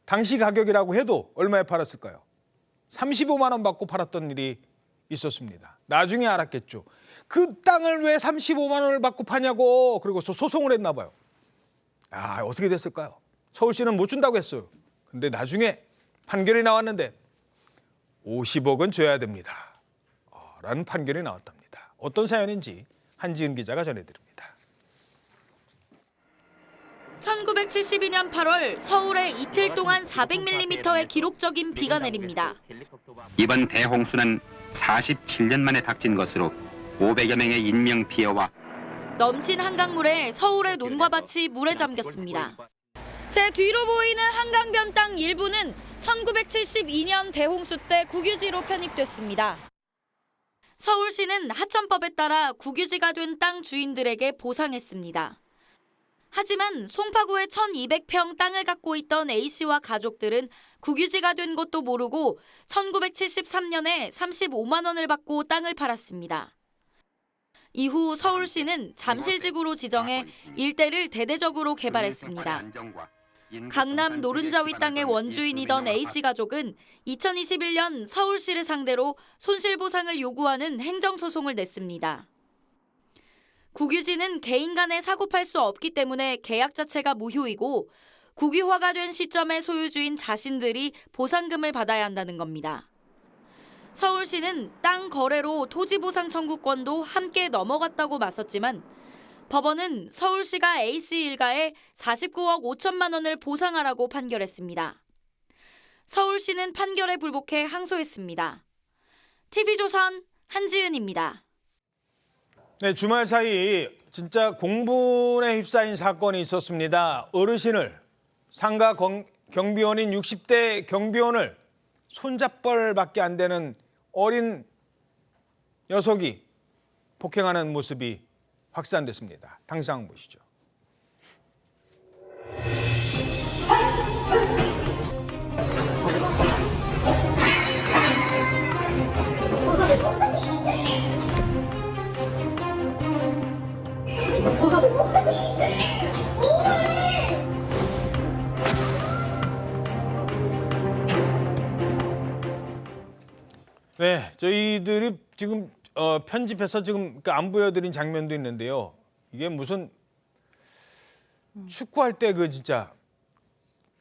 S1: 당시 가격이라고 해도 얼마에 팔았을까요? 35만 원 받고 팔았던 일이 있었습니다. 나중에 알았겠죠. 그 땅을 왜 35만 원을 받고 파냐고 그리고 소송을 했나 봐요. 아, 어떻게 됐을까요? 서울시는 못 준다고 했어요. 근데 나중에 판결이 나왔는데 50억은 줘야 됩니다. 라는 판결이 나왔답니다. 어떤 사연인지 한지은 기자가 전해드립니다.
S9: 1972년 8월 서울에 이틀 동안 400mm의 기록적인 비가 내립니다.
S10: 이번 대홍수는 47년 만에 닥친 것으로 500여 명의 인명 피해와
S9: 넘친 한강물에 서울의 논과 밭이 물에 잠겼습니다. 제 뒤로 보이는 한강변 땅 일부는 1972년 대홍수 때 국유지로 편입됐습니다. 서울시는 하천법에 따라 국유지가 된 땅 주인들에게 보상했습니다. 하지만 송파구에 1200평 땅을 갖고 있던 A씨와 가족들은 국유지가 된 것도 모르고 1973년에 35만 원을 받고 땅을 팔았습니다. 이후 서울시는 잠실지구로 지정해 일대를 대대적으로 개발했습니다. 강남 노른자위 땅의 원주인이던 A씨 가족은 2021년 서울시를 상대로 손실보상을 요구하는 행정소송을 냈습니다. 국유지는 개인 간에 사고팔 수 없기 때문에 계약 자체가 무효이고 국유화가 된 시점의 소유주인 자신들이 보상금을 받아야 한다는 겁니다. 서울시는 땅 거래로 토지보상 청구권도 함께 넘어갔다고 맞섰지만 법원은 서울시가 A씨 일가에 49억 5천만 원을 보상하라고 판결했습니다. 서울시는 판결에 불복해 항소했습니다. TV조선 한지은입니다.
S1: 네, 주말 사이 진짜 공분에 휩싸인 사건이 있었습니다. 어르신을 상가 경비원인 60대 경비원을 손잡벌밖에 안 되는 어린 녀석이 폭행하는 모습이 확산됐습니다. 당장 보시죠. 네, 저희들이 지금 편집해서 지금 안 보여드린 장면도 있는데요. 이게 무슨 축구할 때 그 진짜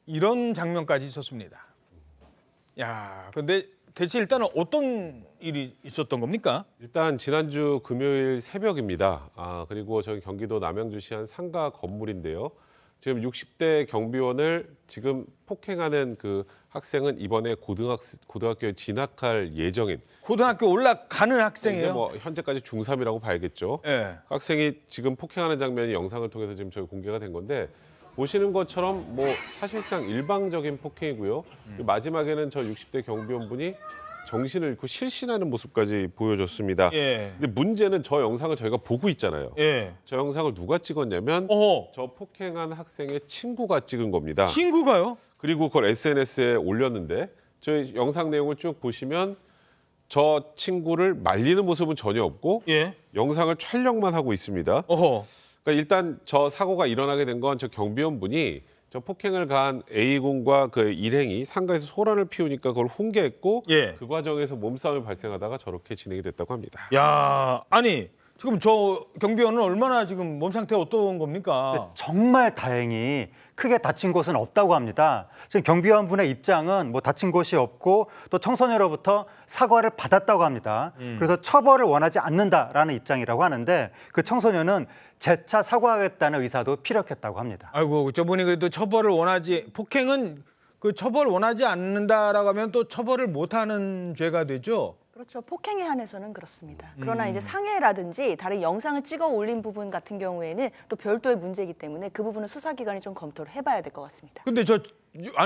S1: 이런 장면까지 있었습니다. 야, 근데 대체 일단은 어떤 일이 있었던 겁니까?
S12: 일단 지난주 금요일 새벽입니다. 그리고 저희 경기도 남양주시 한 상가 건물인데요. 지금 60대 경비원을 지금 폭행하는 그 학생은 이번에 고등학교에 진학할 예정인.
S1: 고등학교 올라가는 학생이에요?
S12: 이제 뭐 현재까지 중3이라고 봐야겠죠.
S1: 네.
S12: 학생이 지금 폭행하는 장면이 영상을 통해서 지금 저희 공개가 된 건데 보시는 것처럼 뭐 사실상 일방적인 폭행이고요. 마지막에는 저 60대 경비원분이 정신을 잃고 실신하는 모습까지 보여줬습니다.
S1: 예.
S12: 근데 문제는 저 영상을 저희가 보고 있잖아요.
S1: 예.
S12: 저 영상을 누가 찍었냐면 저 폭행한 학생의 친구가 찍은 겁니다.
S1: 친구가요?
S12: 그리고 그걸 SNS에 올렸는데 저희 영상 내용을 쭉 보시면 저 친구를 말리는 모습은 전혀 없고 영상을 촬영만 하고 있습니다. 그러니까 일단 저 사고가 일어나게 된 건 저 경비원분이 저 폭행을 가한 A군과 그 일행이 상가에서 소란을 피우니까 그걸 훈계했고 그 과정에서 몸싸움이 발생하다가 저렇게 진행이 됐다고 합니다.
S1: 야, 아니 지금 저 경비원은 얼마나 지금 몸 상태가 어떤 겁니까?
S13: 정말 다행히 크게 다친 곳은 없다고 합니다. 지금 경비원분의 입장은 뭐 다친 곳이 없고 또 청소년으로부터 사과를 받았다고 합니다. 그래서 처벌을 원하지 않는다라는 입장이라고 하는데 그 청소년은 재차 사과하겠다는 의사도 피력했다고 합니다.
S1: 아이고, 저분이 그래도 폭행은 그 처벌 원하지 않는다라고 하면 또 처벌을 못하는 죄가 되죠.
S14: 그렇죠. 폭행에 한해서는 그렇습니다. 그러나 이제 상해라든지 다른 영상을 찍어 올린 부분 같은 경우에는 또 별도의 문제이기 때문에 그 부분은 수사기관이 좀 검토를 해봐야 될 것 같습니다.
S1: 근데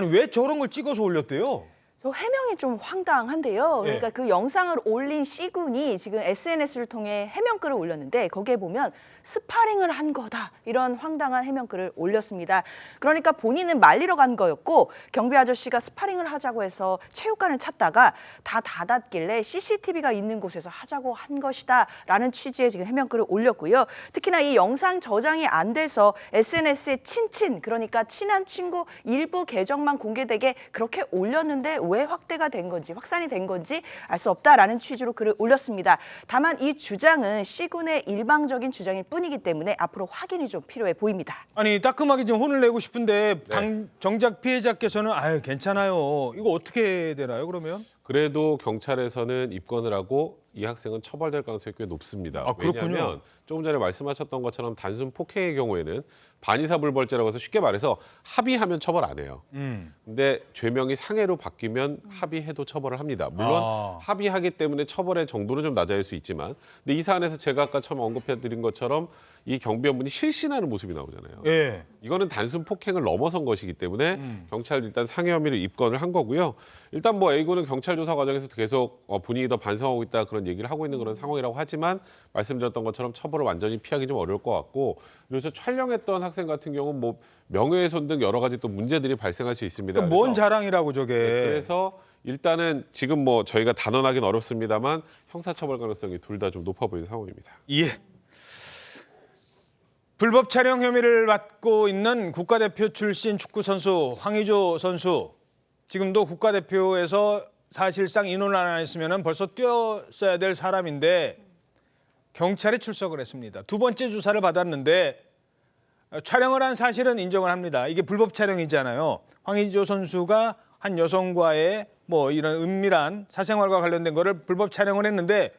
S1: 왜 저런 걸 찍어서 올렸대요?
S14: 저 해명이 좀 황당한데요. 그러니까 그 영상을 올린 C군이 지금 SNS를 통해 해명글을 올렸는데 거기에 보면 스파링을 한 거다 이런 황당한 해명글을 올렸습니다. 그러니까 본인은 말리러 간 거였고 경비 아저씨가 스파링을 하자고 해서 체육관을 찾다가 다 닫았길래 CCTV가 있는 곳에서 하자고 한 것이다 라는 취지의 지금 해명글을 올렸고요. 특히나 이 영상 저장이 안 돼서 SNS에 친친 그러니까 친한 친구 일부 계정만 공개되게 그렇게 올렸는데 왜 확대가 된 건지 확산이 된 건지 알 수 없다라는 취지로 글을 올렸습니다. 다만 이 주장은 C군의 일방적인 주장일 뿐이기 때문에 앞으로 확인이 좀 필요해 보입니다.
S1: 아니 따끔하게 좀 혼을 내고 싶은데 정작 피해자께서는 아유 괜찮아요. 이거 어떻게 되나요 그러면?
S12: 그래도 경찰에서는 입건을 하고 이 학생은 처벌될 가능성이 꽤 높습니다.
S1: 그렇군요.
S12: 왜냐하면 조금 전에 말씀하셨던 것처럼 단순 폭행의 경우에는 반의사불벌죄라고 해서 쉽게 말해서 합의하면 처벌 안 해요. 근데 죄명이 상해로 바뀌면 합의해도 처벌을 합니다. 물론 합의하기 때문에 처벌의 정도는 좀 낮아질 수 있지만 근데 이 사안에서 제가 아까 처음 언급해드린 것처럼 이 경비원분이 실신하는 모습이 나오잖아요. 이거는 단순 폭행을 넘어선 것이기 때문에 경찰 일단 상해 혐의를 입건을 한 거고요. 일단 뭐 A군은 경찰 조사 과정에서 계속 본인이 더 반성하고 있다 그런 얘기를 하고 있는 그런 상황이라고 하지만 말씀드렸던 것처럼 처벌을 완전히 피하기 좀 어려울 것 같고 그리고 저 촬영했던 학생 같은 경우는 뭐 명예훼손 등 여러 가지 또 문제들이 발생할 수 있습니다.
S1: 뭔 자랑이라고 저게.
S12: 그래서 일단은 지금 뭐 저희가 단언하기는 어렵습니다만 형사처벌 가능성이 둘 다 좀 높아 보이는 상황입니다.
S1: 예. 불법 촬영 혐의를 받고 있는 국가대표 출신 축구 선수 황의조 선수. 지금도 국가대표에서 사실상 인원을 안 했으면 벌써 뛰었어야 될 사람인데 경찰이 출석을 했습니다. 두 번째 조사를 받았는데 촬영을 한 사실은 인정을 합니다. 이게 불법 촬영이잖아요. 황의조 선수가 한 여성과의 뭐 이런 은밀한 사생활과 관련된 거를 불법 촬영을 했는데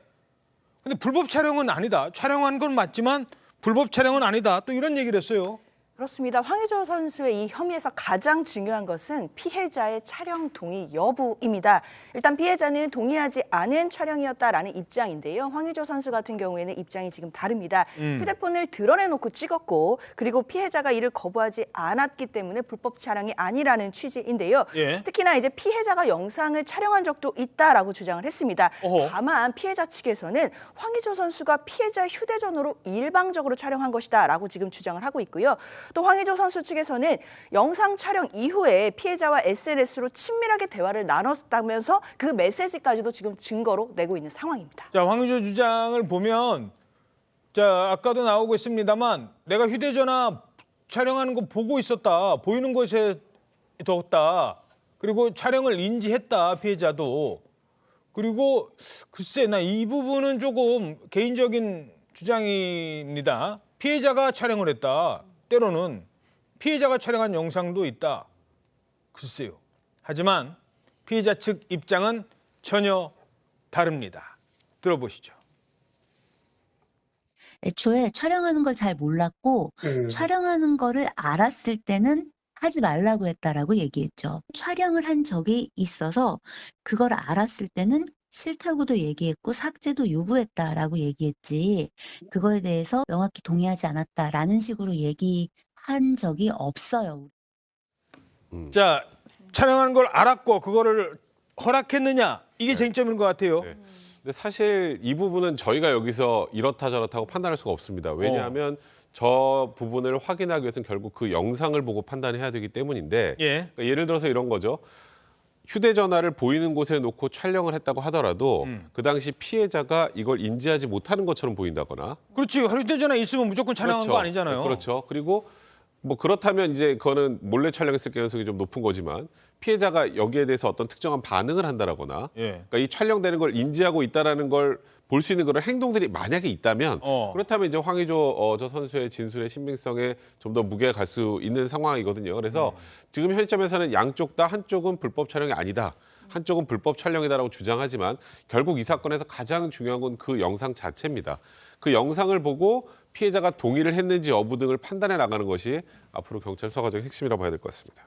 S1: 근데 불법 촬영은 아니다. 촬영한 건 맞지만 불법 촬영은 아니다. 또 이런 얘기를 했어요.
S14: 그렇습니다. 황의조 선수의 이 혐의에서 가장 중요한 것은 피해자의 촬영 동의 여부입니다. 일단 피해자는 동의하지 않은 촬영이었다라는 입장인데요. 황의조 선수 같은 경우에는 입장이 지금 다릅니다. 휴대폰을 드러내놓고 찍었고 그리고 피해자가 이를 거부하지 않았기 때문에 불법 촬영이 아니라는 취지인데요. 특히나 이제 피해자가 영상을 촬영한 적도 있다라고 주장을 했습니다. 다만 피해자 측에서는 황의조 선수가 피해자 휴대전화로 일방적으로 촬영한 것이다라고 지금 주장을 하고 있고요. 또 황의조 선수 측에서는 영상 촬영 이후에 피해자와 SNS로 친밀하게 대화를 나눴다면서 그 메시지까지도 지금 증거로 내고 있는 상황입니다.
S1: 자, 황의조 주장을 보면 자, 아까도 나오고 있습니다만 내가 휴대전화 촬영하는 거 보고 있었다. 보이는 곳에 뒀다. 그리고 촬영을 인지했다. 피해자도. 그리고 글쎄 나 이 부분은 조금 개인적인 주장입니다. 피해자가 촬영을 했다. 때로는 피해자가 촬영한 영상도 있다. 글쎄요. 하지만 피해자 측 입장은 전혀 다릅니다. 들어보시죠.
S15: 애초에 촬영하는 걸 잘 몰랐고 촬영하는 거를 알았을 때는 하지 말라고 했다라고 얘기했죠. 촬영을 한 적이 있어서 그걸 알았을 때는 싫다고도 얘기했고 삭제도 요구했다라고 얘기했지 그거에 대해서 명확히 동의하지 않았다라는 식으로 얘기한 적이 없어요.
S1: 자, 촬영하는 걸 알았고 그거를 허락했느냐 이게 쟁점인 것 같아요.
S12: 근데 사실 이 부분은 저희가 여기서 이렇다 저렇다고 판단할 수가 없습니다. 왜냐하면 저 부분을 확인하기 위해서는 결국 그 영상을 보고 판단해야 되기 때문인데 그러니까 예를 들어서 이런 거죠. 휴대전화를 보이는 곳에 놓고 촬영을 했다고 하더라도 그 당시 피해자가 이걸 인지하지 못하는 것처럼 보인다거나
S1: 그렇지. 휴대전화 있으면 무조건 촬영한
S12: 그렇죠.
S1: 거 아니잖아요.
S12: 그렇죠. 그리고 뭐 그렇다면 이제 그거는 몰래 촬영했을 가능성이 좀 높은 거지만 피해자가 여기에 대해서 어떤 특정한 반응을 한다라거나 그러니까 이 촬영되는 걸 인지하고 있다라는 걸 볼 수 있는 그런 행동들이 만약에 있다면 그렇다면 이제 황의조 저 선수의 진술의 신빙성에 좀 더 무게가 갈 수 있는 상황이거든요. 그래서 지금 현 시점에서는 양쪽 다 한쪽은 불법 촬영이 아니다. 한쪽은 불법 촬영이다라고 주장하지만 결국 이 사건에서 가장 중요한 건 그 영상 자체입니다. 그 영상을 보고 피해자가 동의를 했는지 여부 등을 판단해 나가는 것이 앞으로 경찰 수사 과정의 핵심이라고 봐야 될 것 같습니다.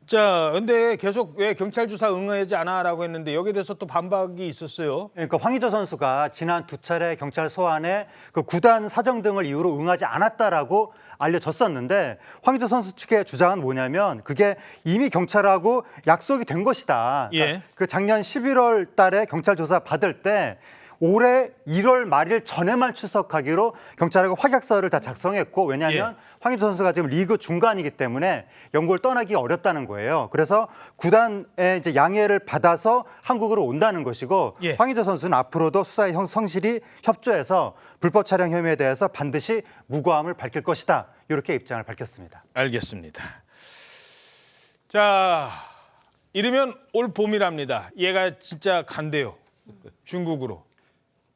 S1: 자, 근데 계속 왜 경찰 조사 응하지 않아라고 했는데 여기에 대해서 또 반박이 있었어요.
S13: 그러니까 황의조 선수가 지난 2차례 경찰 소환에 그 구단 사정 등을 이유로 응하지 않았다라고 알려졌었는데 황의조 선수 측의 주장은 뭐냐면 그게 이미 경찰하고 약속이 된 것이다. 그러니까 그 작년 11월 달에 경찰 조사 받을 때 올해 1월 말일 전에만 출석하기로 경찰하고 확약서를 다 작성했고 왜냐하면 황의조 선수가 지금 리그 중간이기 때문에 영국을 떠나기 어렵다는 거예요. 그래서 구단의 이제 양해를 받아서 한국으로 온다는 것이고 황의조 선수는 앞으로도 수사에 성실히 협조해서 불법 촬영 혐의에 대해서 반드시 무고함을 밝힐 것이다. 이렇게 입장을 밝혔습니다.
S1: 알겠습니다. 자, 이르면 올 봄이랍니다. 얘가 진짜 간대요. 중국으로.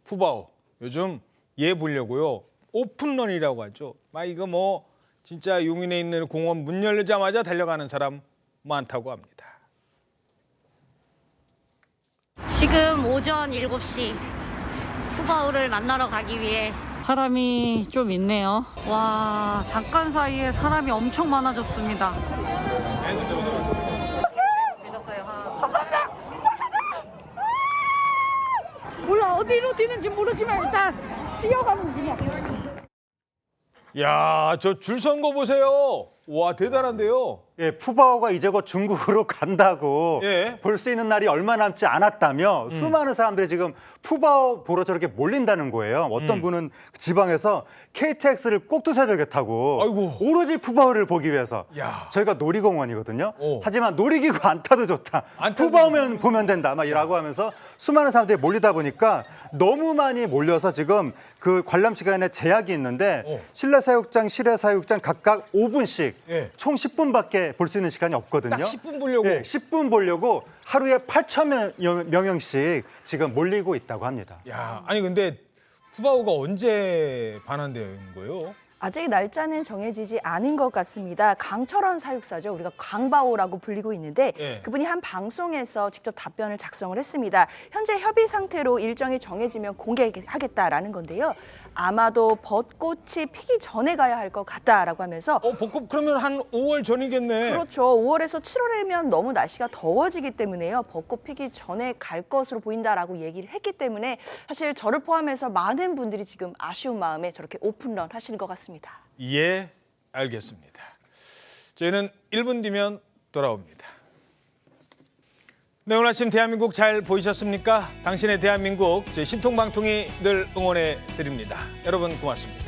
S1: 푸바오. 요즘 얘 보려고요. 오픈런이라고 하죠. 막 이거 뭐 진짜 용인에 있는 공원 문 열자마자 달려가는 사람 많다고 합니다.
S16: 지금 오전 7시 푸바오를 만나러 가기 위해
S2: 사람이 좀 있네요. 와, 잠깐 사이에 사람이 엄청 많아졌습니다.
S17: 몰라 어디로 뛰는지 모르지만 일단 뛰어가는 중이야.
S1: 야, 저 줄 선 거 보세요. 와, 대단한데요.
S13: 푸바오가 이제 곧 중국으로 간다고 볼 수 있는 날이 얼마 남지 않았다며 수많은 사람들이 지금 푸바오 보러 저렇게 몰린다는 거예요. 어떤 분은 지방에서 KTX를 꼭두새벽에 타고 오로지 푸바오를 보기 위해서. 저희가 놀이공원이거든요. 하지만 놀이기구 안 타도 좋다. 푸바오면 보면 된다. 막 이라고 하면서 수많은 사람들이 몰리다 보니까 너무 많이 몰려서 지금 그 관람 시간에 제약이 있는데 실내 사육장, 실외 사육장 각각 5분씩 총 10분밖에 볼 수 있는 시간이 없거든요.
S1: 딱 10분 보려고.
S13: 10분 보려고 하루에 8,000여 명씩 지금 몰리고 있다고 합니다.
S1: 야, 아니 근데 푸바오가 언제 반환되는 거예요?
S14: 아직 날짜는 정해지지 않은 것 같습니다. 강철원 사육사죠. 우리가 강바오라고 불리고 있는데 그분이 한 방송에서 직접 답변을 작성을 했습니다. 현재 협의 상태로 일정이 정해지면 공개하겠다라는 건데요. 아마도 벚꽃이 피기 전에 가야 할 것 같다라고 하면서
S1: 벚꽃 그러면 한 5월 전이겠네.
S14: 그렇죠. 5월에서 7월이면 너무 날씨가 더워지기 때문에요. 벚꽃 피기 전에 갈 것으로 보인다라고 얘기를 했기 때문에 사실 저를 포함해서 많은 분들이 지금 아쉬운 마음에 저렇게 오픈런 하시는 것 같습니다.
S1: 예, 알겠습니다. 저희는 1분 뒤면 돌아옵니다. 네, 오늘 아침 대한민국 잘 보이셨습니까? 당신의 대한민국, 저희 신통방통이 늘 응원해 드립니다. 여러분 고맙습니다.